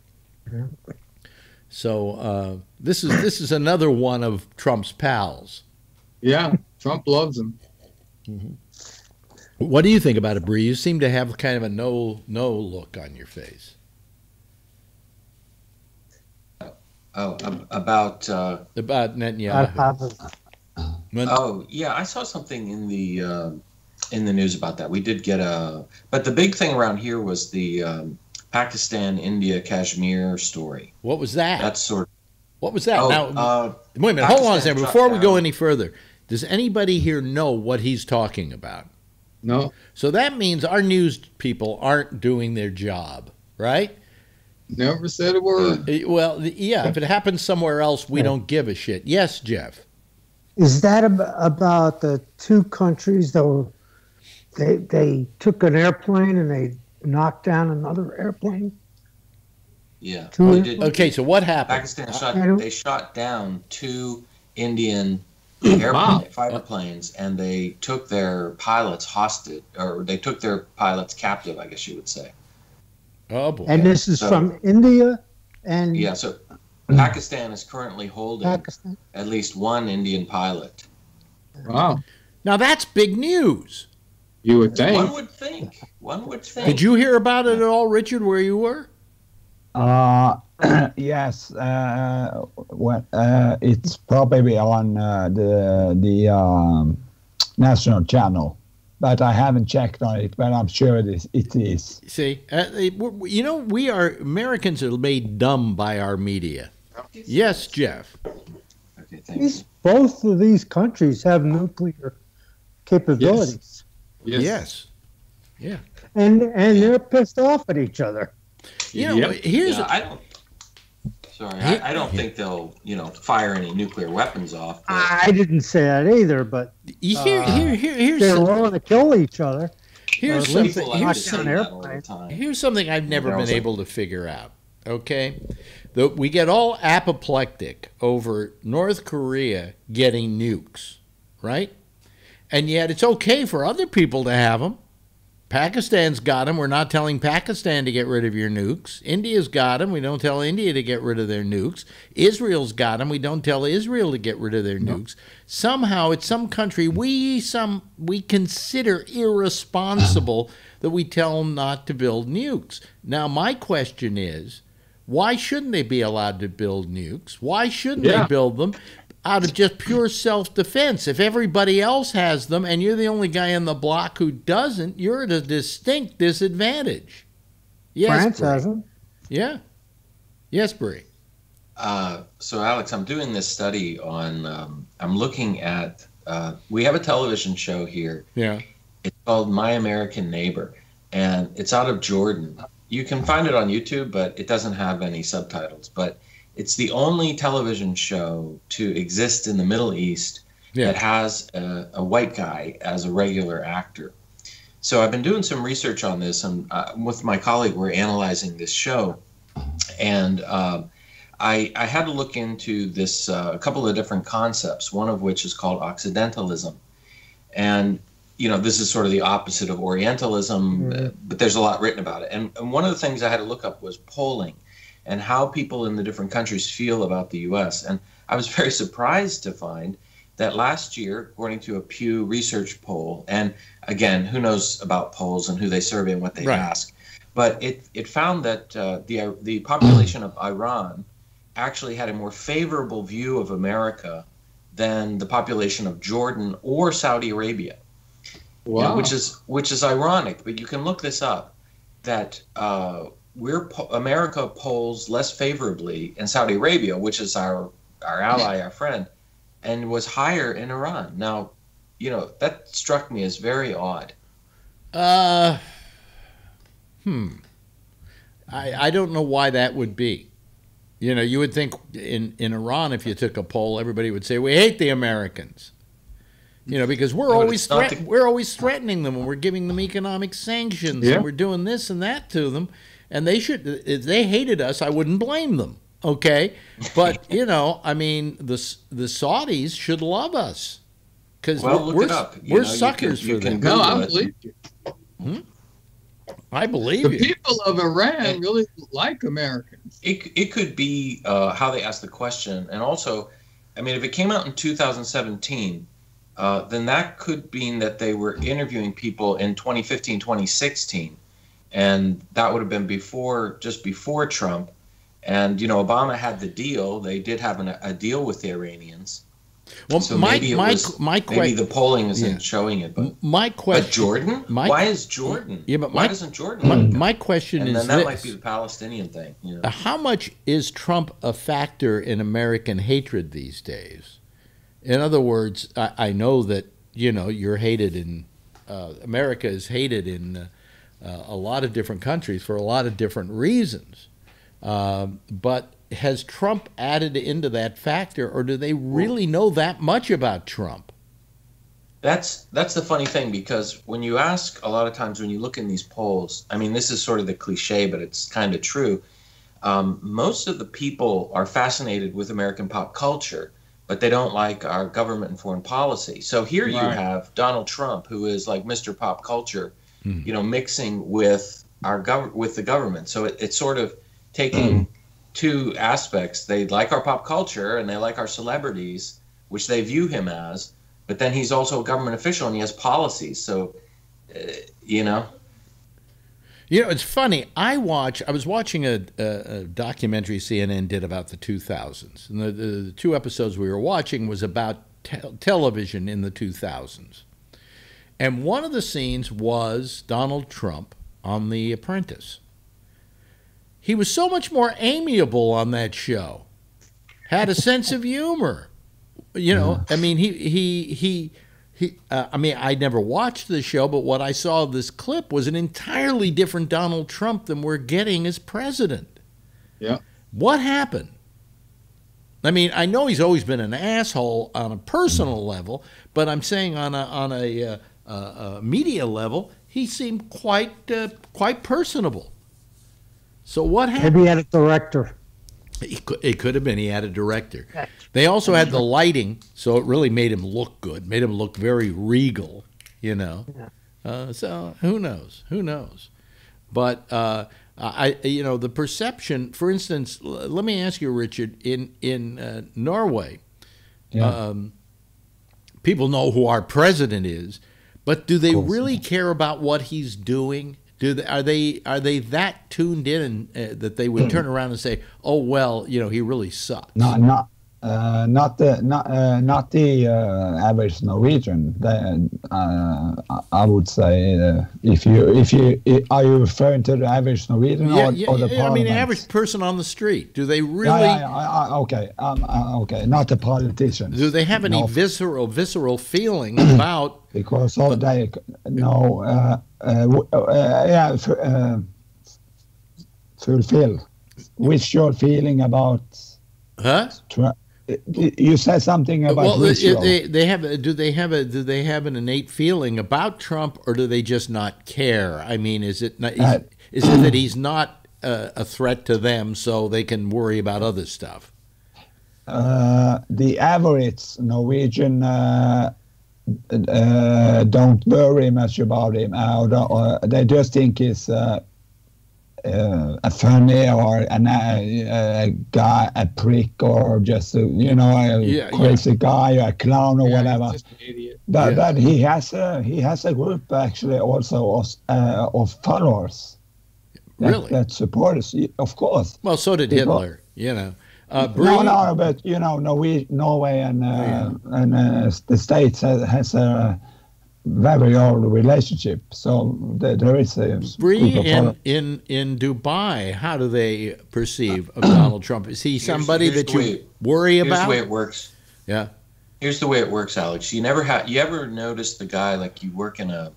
So this is another one of Trump's pals. Yeah, Trump loves him. Mm-hmm. What do you think about it, Bree? You seem to have kind of a no look on your face. About Netanyahu. Oh yeah, I saw something in the news about that. We did get but the big thing around here was the Pakistan, India, Kashmir story. What was that? That's sort of. What was that? Now, wait a minute. Hold on a second. Before we go any further, does anybody here know what he's talking about? No. So that means our news people aren't doing their job, right? Never said a word. Well, yeah. If it happens somewhere else, we don't give a shit. Yes, Jeff. Is that about the two countries that they took an airplane and they knocked down another airplane? Yeah. Okay, so what happened? Pakistan shot down 2 Indian fighter planes, and they took their pilots hostage, or they took their pilots captive, I guess you would say. Oh boy! And this is from India, and yeah. So Pakistan is currently holding at least 1 Indian pilot. Wow! Now that's big news. You would think. One would think. Did you hear about it at all, Richard? Where you were? Yes. It's probably on the national channel, but I haven't checked on it. But I'm sure it is. See, you know, we Americans are made dumb by our media. Yes, Jeff. Okay, thanks. Both of these countries have nuclear capabilities. Yes. Yeah. And they're pissed off at each other. You know, I don't think they'll, fire any nuclear weapons off. I didn't say that either, but here's they're willing to kill each other. Here's something I've never been able to figure out. Okay, we get all apoplectic over North Korea getting nukes, right? And yet it's okay for other people to have them. Pakistan's got them. We're not telling Pakistan to get rid of your nukes. India's got them. We don't tell India to get rid of their nukes. Israel's got them. We don't tell Israel to get rid of their nukes. Somehow, it's some country we consider irresponsible that we tell them not to build nukes. Now, my question is, why shouldn't they be allowed to build nukes? Why shouldn't they build them? Out of just pure self-defense. If everybody else has them and you're the only guy in the block who doesn't, you're at a distinct disadvantage. Yes, France Bree. has them. Yeah. Yes, Bree. So, Alex, I'm doing this study on, I'm looking at, we have a television show here. Yeah. It's called My American Neighbor, and it's out of Jordan. You can find it on YouTube, but it doesn't have any subtitles. But it's the only television show to exist in the Middle East that has a white guy as a regular actor. So I've been doing some research on this, and with my colleague, we're analyzing this show. And I had to look into this, a couple of different concepts, one of which is called Occidentalism. And, you know, this is sort of the opposite of Orientalism, but there's a lot written about it. And one of the things I had to look up was polling and how people in the different countries feel about the U.S. And I was very surprised to find that last year, according to a Pew Research poll, and again, who knows about polls and who they survey and what they ask, but it found that the population of Iran actually had a more favorable view of America than the population of Jordan or Saudi Arabia. Wow. You know, which is ironic, but you can look this up, that America polls less favorably in Saudi Arabia, which is our ally, our friend, and was higher in Iran. Now, you know, that struck me as very odd. I don't know why that would be. You know, you would think in Iran, if you took a poll, everybody would say, we hate the Americans. You know, because we're always threatening them, and we're giving them economic sanctions, and we're doing this and that to them. And they should, if they hated us, I wouldn't blame them. Okay, but you know, I mean, the Saudis should love us because we're suckers for them. No, I believe you. I believe the people of Iran really like Americans. It could be how they ask the question, and also, I mean, if it came out in 2017, then that could mean that they were interviewing people in 2015, 2016, and that would have been just before Trump. And, you know, Obama had the deal. They did have a deal with the Iranians. Well, so maybe the polling isn't showing it. But my question, but Jordan? Why is Jordan? Yeah, but why doesn't Jordan? My question and is then that this. might be the Palestinian thing. You know? How much is Trump a factor in American hatred these days? In other words, I know that, you know, you're hated in America is hated in a lot of different countries for a lot of different reasons. But has Trump added into that factor, or do they really know that much about Trump? That's the funny thing, because when you ask, a lot of times when you look in these polls, I mean, this is sort of the cliche, but it's kind of true. Most of the people are fascinated with American pop culture, but they don't like our government and foreign policy. So here you have Donald Trump, who is like Mr. Pop Culture, you know, mixing with with the government. So it's sort of taking two aspects. They like our pop culture and they like our celebrities, which they view him as, but then he's also a government official and he has policies. So, you know. You know, it's funny. I was watching a documentary CNN did about the 2000s. And the two episodes we were watching was about television in the 2000s. And one of the scenes was Donald Trump on The Apprentice. He was so much more amiable on that show. Had a sense of humor. You know, I mean, I mean, I never watched the show, but what I saw of this clip was an entirely different Donald Trump than we're getting as president. Yeah. What happened? I mean, I know he's always been an asshole on a personal level, but I'm saying on a media level, he seemed quite personable. So what happened? Maybe he had a director. It could have been he had a director. They also had the lighting, so it really made him look good, made him look very regal, you know. So who knows? Who knows? But the perception. For instance, let me ask you, Richard. In Norway, people know who our president is, but do they really care about what he's doing? Are they that tuned in that they would turn around and say, "Oh well, he really sucks"? Not the average Norwegian. I would say if you are you referring to the average Norwegian or the Parliament? I mean, the average person on the street. Do they really? Okay, not the politicians. Do they have any visceral feeling about? Because they fulfill. Which your feeling about? Huh? You said something about Do they have an innate feeling about Trump, or do they just not care? I mean, is it that he's not a threat to them, so they can worry about other stuff? The average Norwegian don't worry much about him. They just think he's a funny or a guy, a prick, or just a crazy guy or a clown or whatever. Just an idiot. But he has a group actually also of followers. That support us, of course. Well, so did Hitler. But Norway and the States has a very old relationship, so there is a Bree in Dubai. How do they perceive of Donald Trump? Is he somebody that you worry about? Here's the way it works. Yeah. Here's the way it works, Alex. You ever notice the guy, like you work in a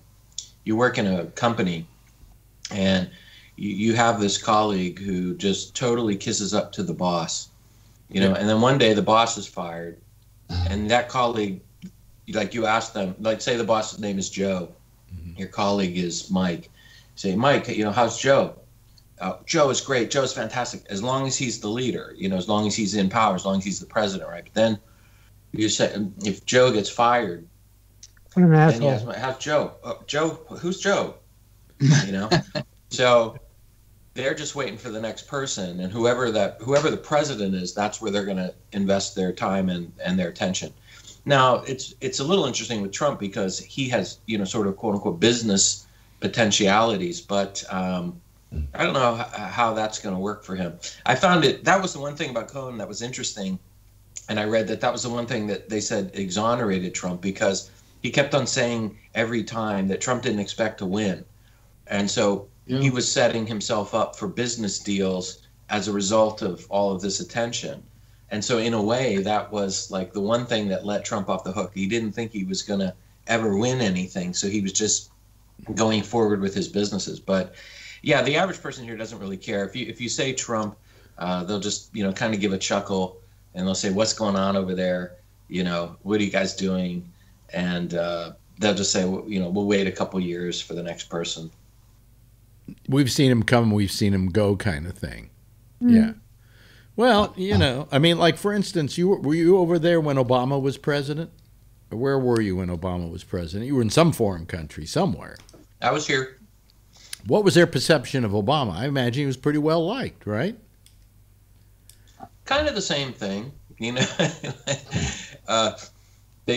company, and you have this colleague who just totally kisses up to the boss, and then one day the boss is fired, and that colleague, like you ask them, like say the boss's name is Joe, your colleague is Mike. Say, Mike, how's Joe? Joe is great. Joe's fantastic as long as he's the leader, as long as he's in power, as long as he's the president, right? But then you say, if Joe gets fired, what an asshole. Then you ask, how's Joe? Joe, who's Joe? So they're just waiting for the next person, and whoever the president is, that's where they're going to invest their time and their attention. Now, it's a little interesting with Trump because he has, sort of quote unquote business potentialities, but I don't know how that's going to work for him. I found that was the one thing about Cohen that was interesting, and I read that was the one thing that they said exonerated Trump, because he kept on saying every time that Trump didn't expect to win, and so he was setting himself up for business deals as a result of all of this attention. And so in a way, that was like the one thing that let Trump off the hook. He didn't think he was going to ever win anything, so he was just going forward with his businesses. But yeah, the average person here doesn't really care. If you say Trump, they'll just kind of give a chuckle, and they'll say, "What's going on over there? What are you guys doing?" And they'll just say, we'll wait a couple years for the next person. We've seen him come, we've seen him go, kind of thing. Yeah. Well, I mean, like, for instance, were you over there when Obama was president? Or where were you when Obama was president? You were in some foreign country somewhere. I was here. What was their perception of Obama? I imagine he was pretty well liked, right? Kind of the same thing, you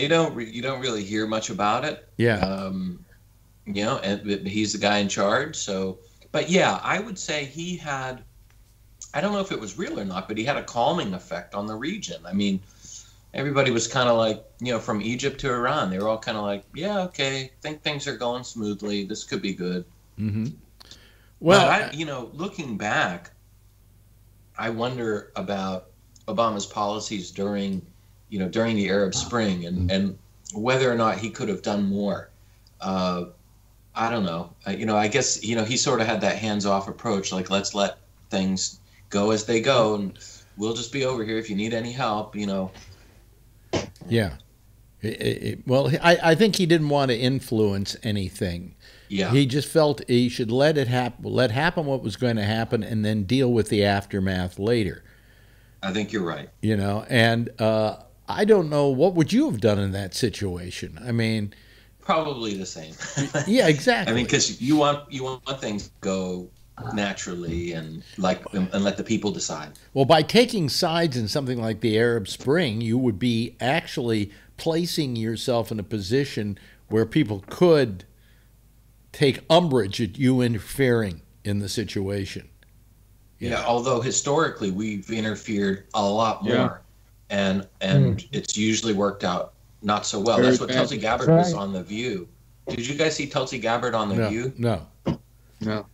don't really hear much about it. Yeah. And he's the guy in charge. So, but yeah, I would say he had, I don't know if it was real or not, but he had a calming effect on the region. I mean, everybody was kind of like, from Egypt to Iran, they were all kind of like, yeah, okay, think things are going smoothly. This could be good. Mm-hmm. Well, but looking back, I wonder about Obama's policies during the Arab Spring and whether or not he could have done more. I don't know. I guess, he sort of had that hands-off approach, like, let's let things go as they go, and we'll just be over here if you need any help, Yeah. Well, I think he didn't want to influence anything. Yeah. He just felt he should let happen what was going to happen, and then deal with the aftermath later. I think you're right. And I don't know, what would you have done in that situation? I mean, Probably the same. Yeah, exactly. I mean, because you want things to go naturally and let the people decide. Well, by taking sides in something like the Arab Spring, you would be actually placing yourself in a position where people could take umbrage at you interfering in the situation. Yeah, although historically we've interfered a lot more, and it's usually worked out not so well. That's what Tulsi Gabbard was on The View. Did you guys see Tulsi Gabbard on The View? No.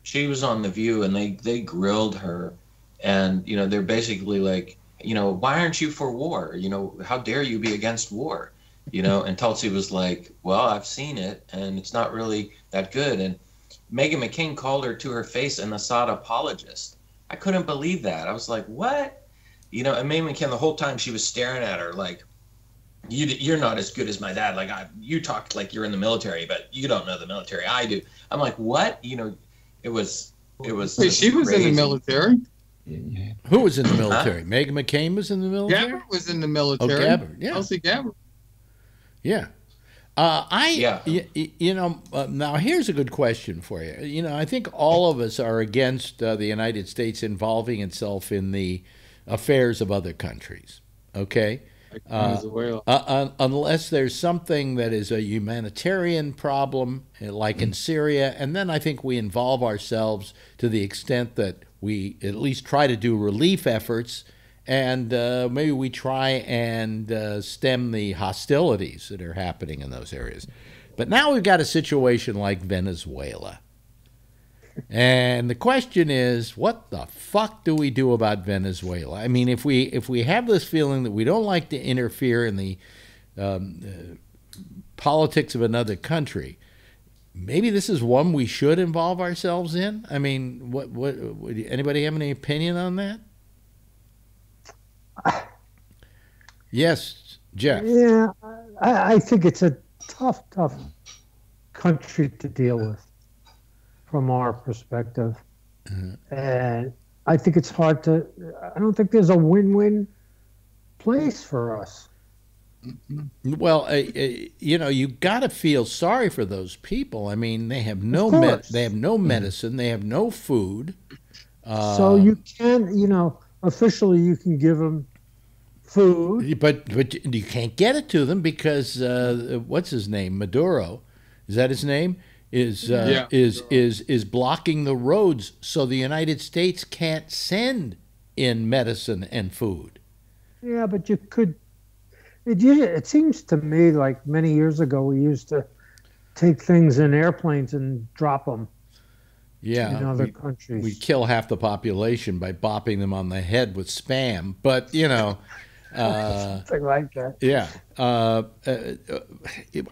She was on The View, and they grilled her, and they're basically like, why aren't you for war? How dare you be against war? And Tulsi was like, well, I've seen it, and it's not really that good. And Meghan McCain called her to her face an Assad apologist. I couldn't believe that. I was like, what? And Meghan McCain, the whole time she was staring at her like, you're not as good as my dad. Like, you talk like you're in the military, but you don't know the military. I do. I'm like, what? It was. Wait, she was crazy. in the military. Who was in the military? Meghan McCain was in the military? Gabbard was in the military. Oh, Gabbard, yeah. Tulsi Gabbard. Yeah. Now here's a good question for you. I think all of us are against the United States involving itself in the affairs of other countries. Okay? Like Venezuela. Unless there's something that is a humanitarian problem, like in Syria, and then I think we involve ourselves to the extent that we at least try to do relief efforts, and maybe we try and stem the hostilities that are happening in those areas. But now we've got a situation like Venezuela. And the question is, what the fuck do we do about Venezuela? I mean, if we have this feeling that we don't like to interfere in the politics of another country, maybe this is one we should involve ourselves in. I mean, what anybody have any opinion on that? Yes, Jeff. Yeah, I think it's a tough country to deal with from our perspective. And I think it's hard to, I don't think there's a win-win place for us. Well, you got to feel sorry for those people. I mean, they have no they have no medicine, they have no food. So you can, officially you can give them food, but you can't get it to them because what's his name? Maduro, is that his name? Is blocking the roads, so the United States can't send in medicine and food. Yeah, but you could. It seems to me like many years ago we used to take things in airplanes and drop them. Yeah, in other countries. We kill half the population by bopping them on the head with Spam, but something like that. Yeah,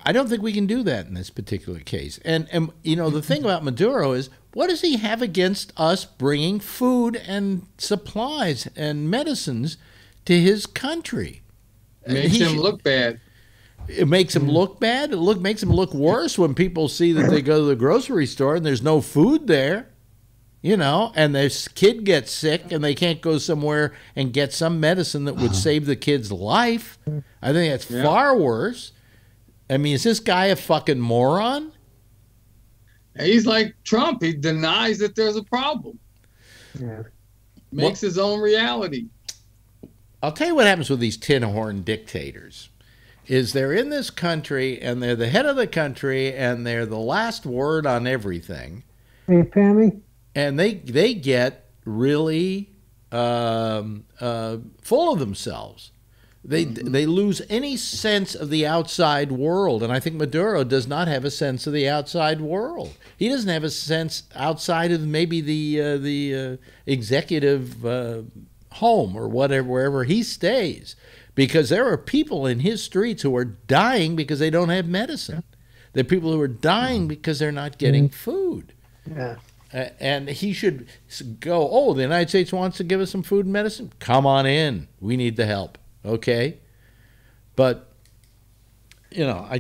I don't think we can do that in this particular case. And the thing about Maduro is, what does he have against us bringing food and supplies and medicines to his country? It makes him look bad. It makes him look bad. It makes him look worse when people see that they go to the grocery store and there's no food there. And this kid gets sick and they can't go somewhere and get some medicine that would save the kid's life. I think that's far worse. I mean, is this guy a fucking moron? He's like Trump. He denies that there's a problem. Yeah. Makes his own reality. I'll tell you what happens with these tin horn dictators. Is they're in this country and they're the head of the country and they're the last word on everything. Hey, Pammy? And they get really full of themselves. They lose any sense of the outside world, and I think Maduro does not have a sense of the outside world. He doesn't have a sense outside of maybe the executive home or whatever, wherever he stays, because there are people in his streets who are dying because they don't have medicine. There are people who are dying because they're not getting food. Yeah. And he should go, the United States wants to give us some food and medicine? Come on in. We need the help. Okay? But, I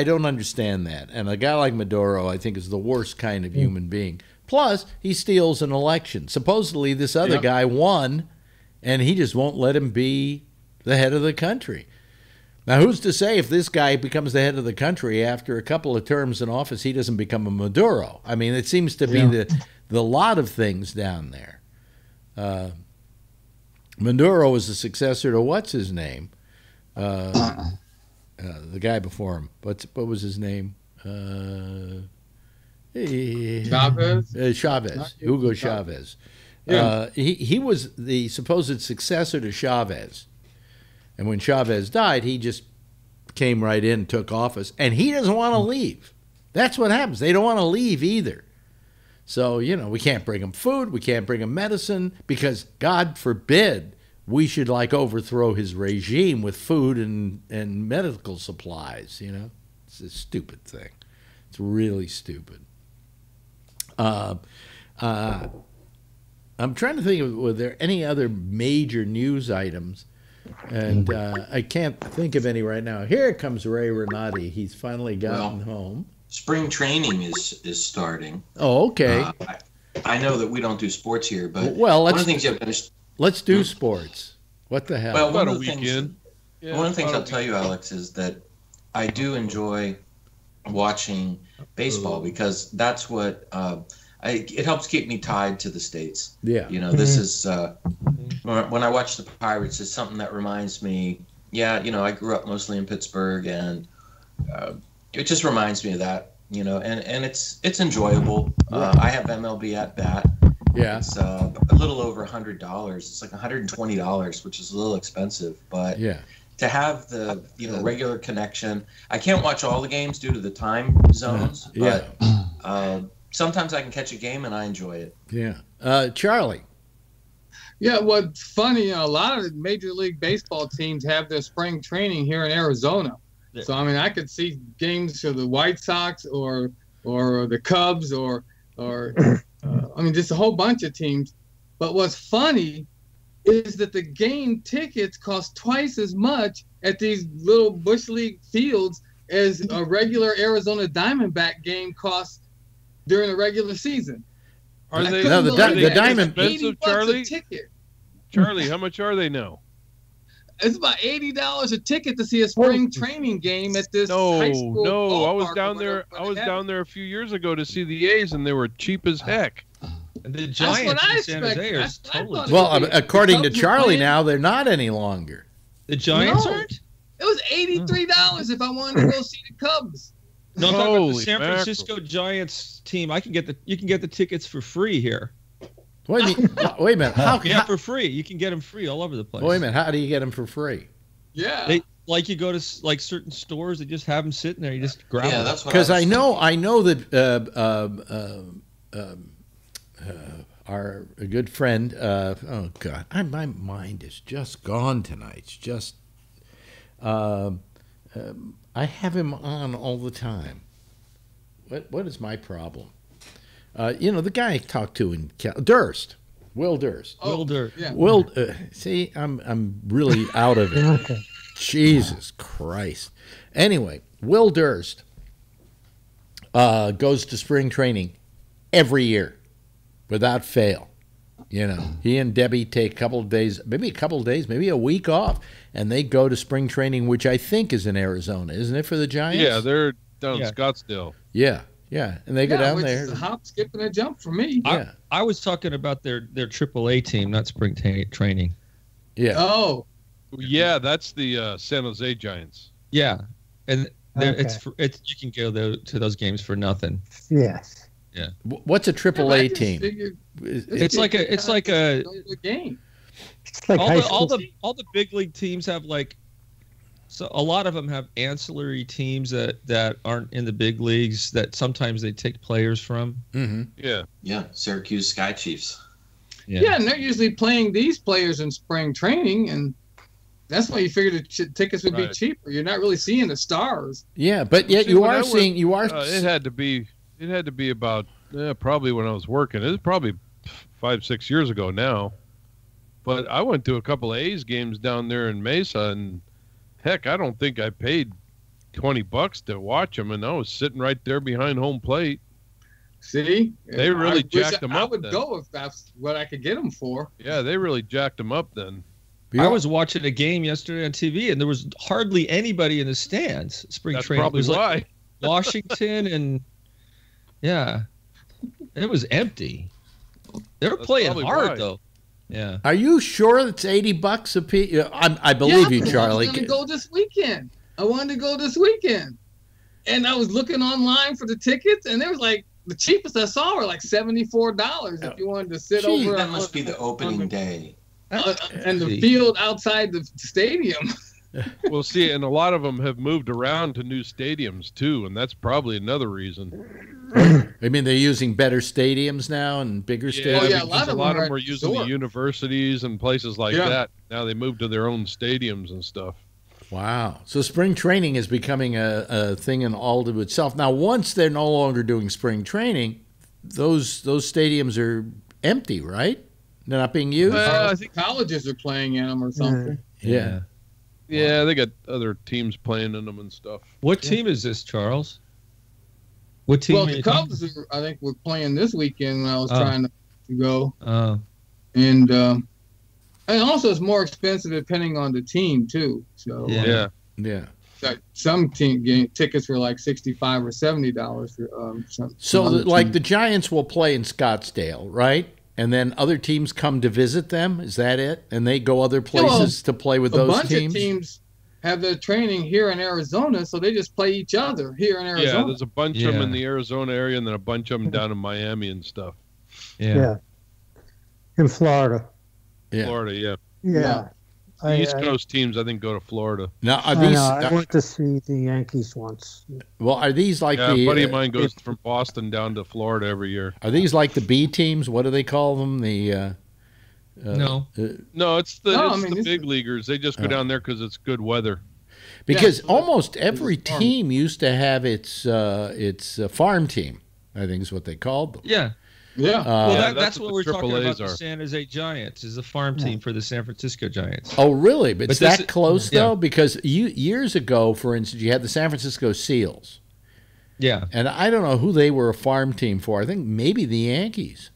don't understand that. And a guy like Maduro, I think, is the worst kind of human being. Plus, he steals an election. Supposedly, this other guy won, and he just won't let him be the head of the country. Now, who's to say if this guy becomes the head of the country after a couple of terms in office, he doesn't become a Maduro? I mean, it seems to be the lot of things down there. Maduro was the successor to what's his name? The guy before him. What was his name? Chavez. Chavez. Hugo Chavez. Yeah. He was the supposed successor to Chavez. And when Chavez died, he just came right in, took office, and he doesn't want to leave. That's what happens. They don't want to leave either. So, we can't bring them food, we can't bring them medicine, because God forbid we should overthrow his regime with food and medical supplies, It's a stupid thing. It's really stupid. I'm trying to think of, were there any other major news items? And I can't think of any right now. Here comes Ray Renati. He's finally gotten home. Spring training is starting. Oh, okay. I know that we don't do sports here, but one of the things you have to let's do sports. What the hell? Well, one of the things I'll tell you, Alex, is that I do enjoy watching baseball because that's what it helps keep me tied to the States. Yeah. This is when I watch the Pirates, it's something that reminds me, I grew up mostly in Pittsburgh, and it just reminds me of that, and it's enjoyable. I have MLB at bat. Yeah. It's a little over $100. It's like $120, which is a little expensive, but to have the regular connection. I can't watch all the games due to the time zones, but sometimes I can catch a game and I enjoy it. Yeah. Charlie. Yeah, what's funny, a lot of the Major League Baseball teams have their spring training here in Arizona. Yeah. So, I could see games for the White Sox or the Cubs or just a whole bunch of teams. But what's funny is that the game tickets cost twice as much at these little Bush League fields as a regular Arizona Diamondback game costs during the regular season. Are they? No, the Diamond expensive, Charlie? A ticket. Charlie, how much are they now? It's about $80 a ticket to see a spring training game at this high school. No, I was down there. I was down there a few years ago to see the A's, and they were cheap as heck. And the Giants in San Jose are totally. Well, according to Charlie, now they're not any longer. The Giants aren't. It was $83 if I wanted to go see the Cubs. No, I'm talking about the San Francisco Giants team. You can get the tickets for free here. Wait a minute. How for free? You can get them free all over the place. Wait a minute. How do you get them for free? Yeah. You go to certain stores, they just have them sitting there. You just grab them. Yeah, that's what. Because I know that our good friend. Oh God, my mind is just gone tonight. It's just. I have him on all the time. What is my problem? The guy I talked to in Durst, Will Durst. Oh, Will Durst. Yeah. Will, see, I'm really out of it. Okay. Jesus Christ. Anyway, Will Durst goes to spring training every year, without fail. He and Debbie take a couple of days, maybe a week off, and they go to spring training, which I think is in Arizona, isn't it, for the Giants? Yeah, they're down in Scottsdale. Yeah, and they go down there. Which is a hop, skip, and a jump for me. Yeah. I was talking about their AAA team, not spring training. Yeah. Oh. Yeah, that's the San Jose Giants. Yeah, and it's you can go to those games for nothing. Yes. Yeah. What's a AAA team? It's like a game. It's like all the big league teams have so a lot of them have ancillary teams that aren't in the big leagues that sometimes they take players from. Mm-hmm. Yeah, Syracuse Sky Chiefs. Yeah, and they're usually playing these players in spring training, and that's why you figured the tickets would be cheaper. You're not really seeing the stars. Yeah, but yet you are seeing. It had to be about probably when I was working. It was probably 5-6 years ago now. But I went to a couple of A's games down there in Mesa, and heck, I don't think I paid $20 to watch them, and I was sitting right there behind home plate. See, they really jacked them up. I would go if that's what I could get them for. Yeah, they really jacked them up then. I was watching a game yesterday on TV, and there was hardly anybody in the stands. Spring training. Probably it was why. like Washington and it was empty. They were playing hard though. Yeah. Are you sure it's $80 a piece? I believe you, Charlie. I wanted to go this weekend. And I was looking online for the tickets, and there was like the cheapest I saw were like $74 if you wanted to sit over. That must be the opening day. And the field outside the stadium. Well, see, and a lot of them have moved around to new stadiums too, and that's probably another reason. I mean, they're using better stadiums now and bigger stadiums. Yeah, a lot of them were using the universities and places like that. Now they moved to their own stadiums and stuff. Wow. So spring training is becoming a thing in all to itself. Now, once they're no longer doing spring training, those stadiums are empty, right? They're not being used? I think colleges are playing in them or something. Yeah. Yeah, they got other teams playing in them and stuff. What team is this, Charles? What team? Well, the Cubs, I think, were playing this weekend when I was trying to go. And also, it's more expensive depending on the team too. So yeah. Like some team tickets were like $65 or $70 for So, the Giants will play in Scottsdale, right? And then other teams come to visit them. Is that it? And they go other places to play with those teams? A bunch of teams have their training here in Arizona, so they just play each other here in Arizona. Yeah, there's a bunch of them in the Arizona area, and then a bunch of them down in Miami and stuff. Yeah. In Florida. Florida, Yeah. The East Coast teams, I think, go to Florida. Now, are these? I went to see the Yankees once. Well, are these like a buddy of mine goes from Boston down to Florida every year. Are these like the B teams? What do they call them? The no, it's the big leaguers. They just go down there because it's good weather. Because almost every team used to have its farm team. I think is what they called them. Yeah. Yeah. Well, that's what we're talking about. The San Jose Giants is the farm team for the San Francisco Giants. Oh, really? But it's that close, though? Because years ago, for instance, you had the San Francisco Seals. Yeah. And I don't know who they were a farm team for. I think maybe the Yankees.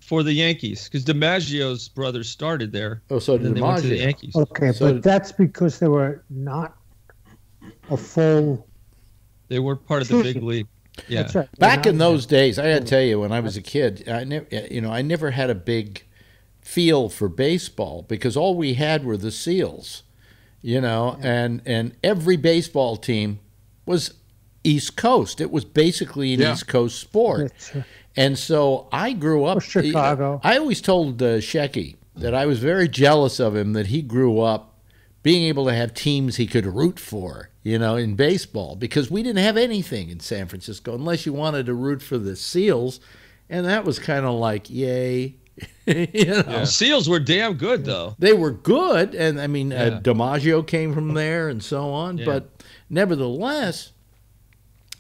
For the Yankees, because DiMaggio's brothers started there. Oh, so did DiMaggio. They went to the Yankees. Okay, but that's because they were not a full... They were part of the big league. Yeah. That's right. Back in those days, I got to tell you, when I was a kid, I never had a big feel for baseball because all we had were the Seals, and every baseball team was East Coast. It was basically an East Coast sport. And so I grew up. Chicago. I always told Shecky that I was very jealous of him that he grew up being able to have teams he could root for, in baseball, because we didn't have anything in San Francisco unless you wanted to root for the Seals, and that was kind of like, yay. Seals were damn good, though. They were good, and I mean, DiMaggio came from there and so on, but nevertheless,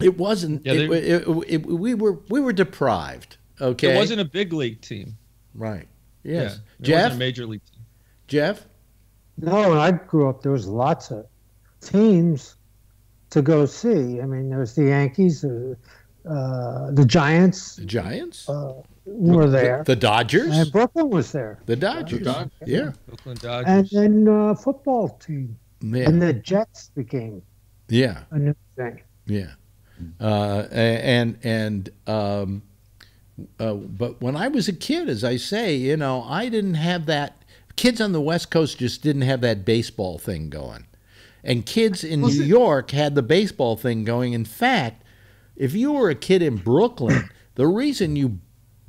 it wasn't. We were deprived. Okay, it wasn't a big league team, right? Yes, it Jeff, wasn't a major league team. Jeff. No, when I grew up, there was lots of teams to go see. I mean, there was the Yankees, the Giants. The Giants were there. The Dodgers. And Brooklyn was there. The Dodgers. Yeah. Brooklyn Dodgers. And then football team. Yeah. And the Jets became a new thing. Yeah. But when I was a kid, as I say, I didn't have that. Kids on the West Coast just didn't have that baseball thing going. And kids in New York had the baseball thing going. In fact, if you were a kid in Brooklyn, the reason you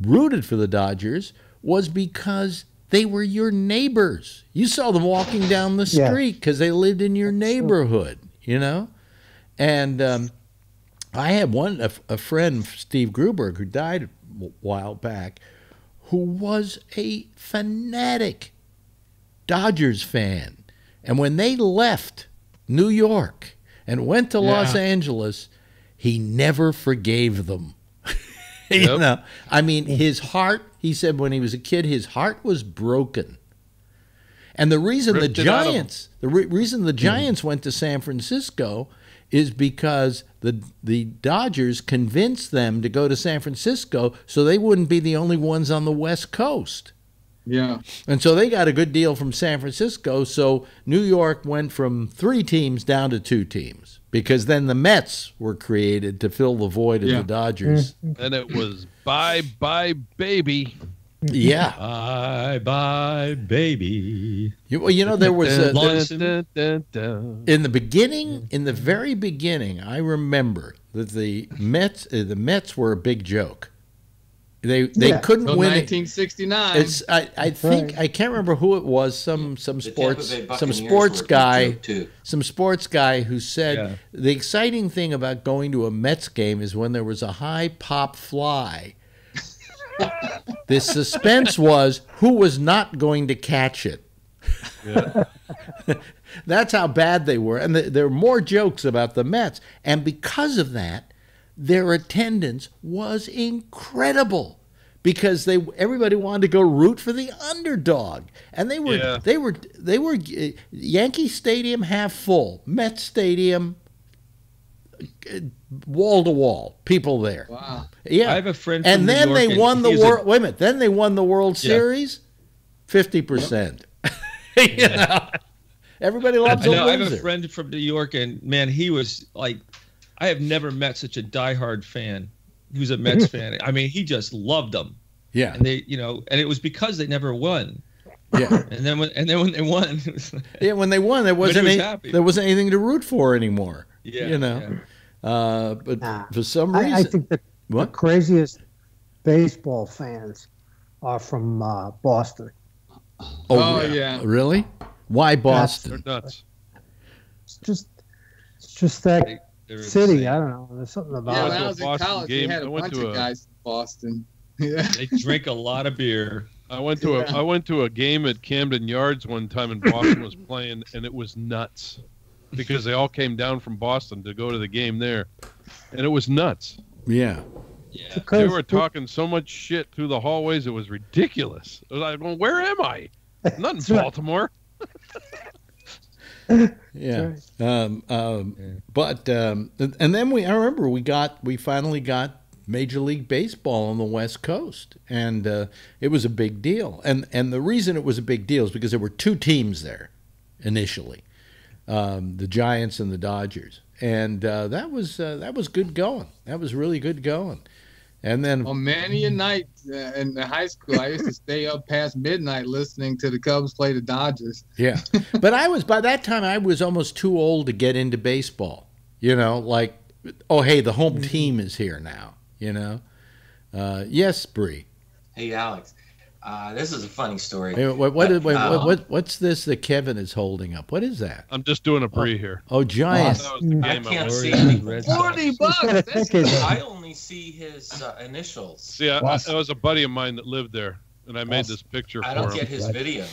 rooted for the Dodgers was because they were your neighbors. You saw them walking down the street because they lived in your neighborhood, And I had a friend, Steve Gruberg, who died a while back, who was a fanatic Dodgers fan. And when they left New York and went to Los Angeles, he never forgave them. I mean, his heart, he said when he was a kid, his heart was broken. And the reason the Giants went to San Francisco is because the Dodgers convinced them to go to San Francisco so they wouldn't be the only ones on the West Coast. Yeah. And so they got a good deal from San Francisco. So New York went from 3 teams down to 2 teams because then the Mets were created to fill the void of the Dodgers. And it was bye, baby. Yeah. Bye, bye, baby. You know, there was a, in the beginning, in the very beginning, I remember that the Mets were a big joke. They couldn't win 1969. It's I think I can't remember who it was. Some sports guy who said the exciting thing about going to a Mets game is when there was a high pop fly. The suspense was who was not going to catch it. Yeah. That's how bad they were, and there were more jokes about the Mets, and because of that, their attendance was incredible because everybody wanted to go root for the underdog, and they were Yankee Stadium half full, Mets Stadium wall to wall, people there. Wow. Yeah, I have a friend. And from then New York, they won the world. Wait a minute. Then they won the World Series. 50%. You know, everybody loves a loser. I have a friend from New York, and man, he was like, I have never met such a diehard fan. He was a Mets fan. I mean, he just loved them. Yeah. And they, and it was because they never won. Yeah. And then when they won, when they won, there wasn't anything to root for anymore. Yeah. You know. But for some reason, I think the craziest baseball fans are from Boston. Oh yeah. Really? Why Boston? They're nuts. It's just that city. insane. I don't know. There's something about Yeah, it. when I was in college, we had a bunch of guys from Boston. Yeah. They drink a lot of beer. I went to a game at Camden Yards one time, and Boston was playing, and it was nuts because they all came down from Boston to go to the game there, and it was nuts. Yeah. Yeah. They were talking so much shit through the hallways, it was ridiculous. I was like, well, where am I? I'm not in Baltimore. Yeah. But and then I remember we finally got Major League Baseball on the West Coast, and it was a big deal. And the reason it was a big deal is because there were 2 teams there initially, the Giants and the Dodgers, and that was good going. That was really good going. And then many a night in high school, I used to stay up past midnight listening to the Cubs play the Dodgers. Yeah, but by that time I was almost too old to get into baseball. You know, like, oh hey, the home team is here now. You know, yes, Bree. Hey, Alex. This is a funny story. Hey, what's this that Kevin is holding up? What is that? I'm just doing a Bree here. Oh, Giants. I can't see anything. $40. I only see his initials. See, that was a buddy of mine that lived there, and I made this picture for him. I don't get his video.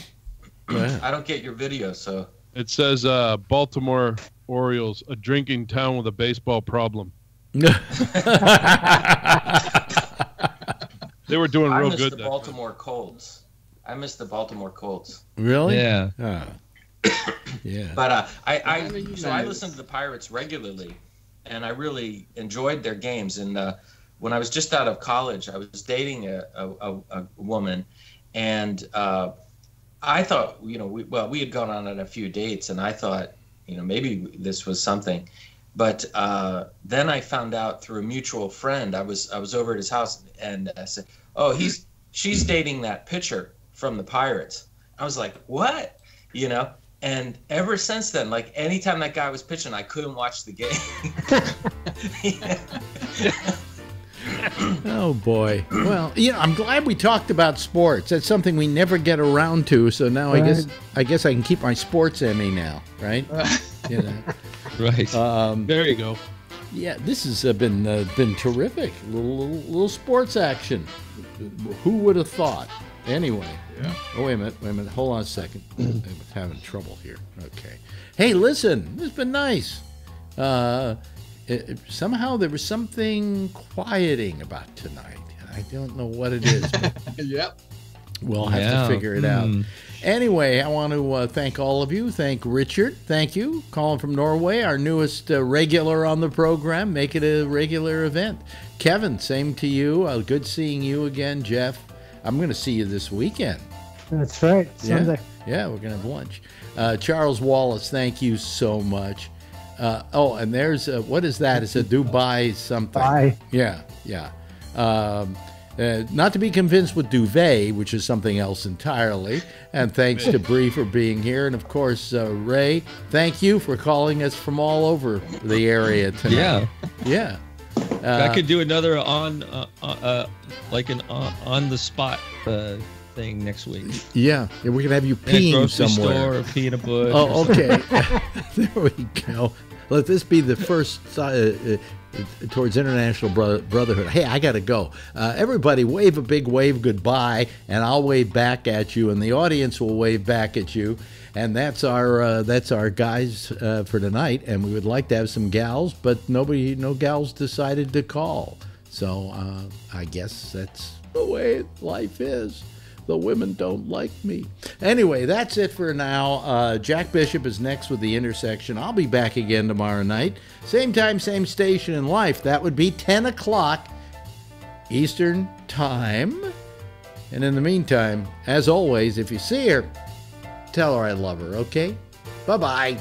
I don't get your video, so. It says Baltimore Orioles, a drinking town with a baseball problem. They were doing real good. I miss the Baltimore Colts. Really? Yeah. Yeah. But I listen to the Pirates regularly, and I really enjoyed their games. And when I was just out of college, I was dating a woman, and I thought, we had gone on a few dates, and I thought, maybe this was something. But then I found out through a mutual friend. I was over at his house, and I said, "Oh, she's dating that pitcher from the Pirates." I was like, "What?" And ever since then, like anytime that guy was pitching, I couldn't watch the game. Oh boy. Well, I'm glad we talked about sports. That's something we never get around to. So now I guess I can keep my sports Emmy now, right? Right. There you go. Yeah, this has been terrific. Little sports action. Who would have thought? Anyway. Yeah. Oh, wait a minute. Hold on a second. I'm having trouble here. Okay. Hey, listen. This has been nice. Somehow there was something quieting about tonight. I don't know what it is. Yep. We'll have to figure it out. Anyway, I want to thank all of you. Thank Richard. Thank you. Calling from Norway, our newest regular on the program. Make it a regular event. Kevin, same to you. Good seeing you again, Jeff. I'm going to see you this weekend. That's right. Sunday. Yeah, we're going to have lunch. Charles Wallace, thank you so much. And there's, what is that? It's a Dubai something. Dubai. Yeah. Not to be convinced with duvet, which is something else entirely. And thanks to Bree for being here. And, of course, Ray, thank you for calling us from all over the area tonight. Yeah. I could do another on the spot thing next week. Yeah, we're going to have you peeing somewhere. Store, or pee in a bush. Oh, okay. There we go. Let this be the first towards international brotherhood. Hey, I got to go. Everybody wave a big wave goodbye, and I'll wave back at you, and the audience will wave back at you. And that's our guys for tonight. And we would like to have some gals, but no gals decided to call. So I guess that's the way life is. The women don't like me. Anyway, that's it for now. Jack Bishop is next with The Intersection. I'll be back again tomorrow night. Same time, same station in life. That would be 10 o'clock Eastern Time. And in the meantime, as always, if you see her, tell her I love her, okay? Bye-bye.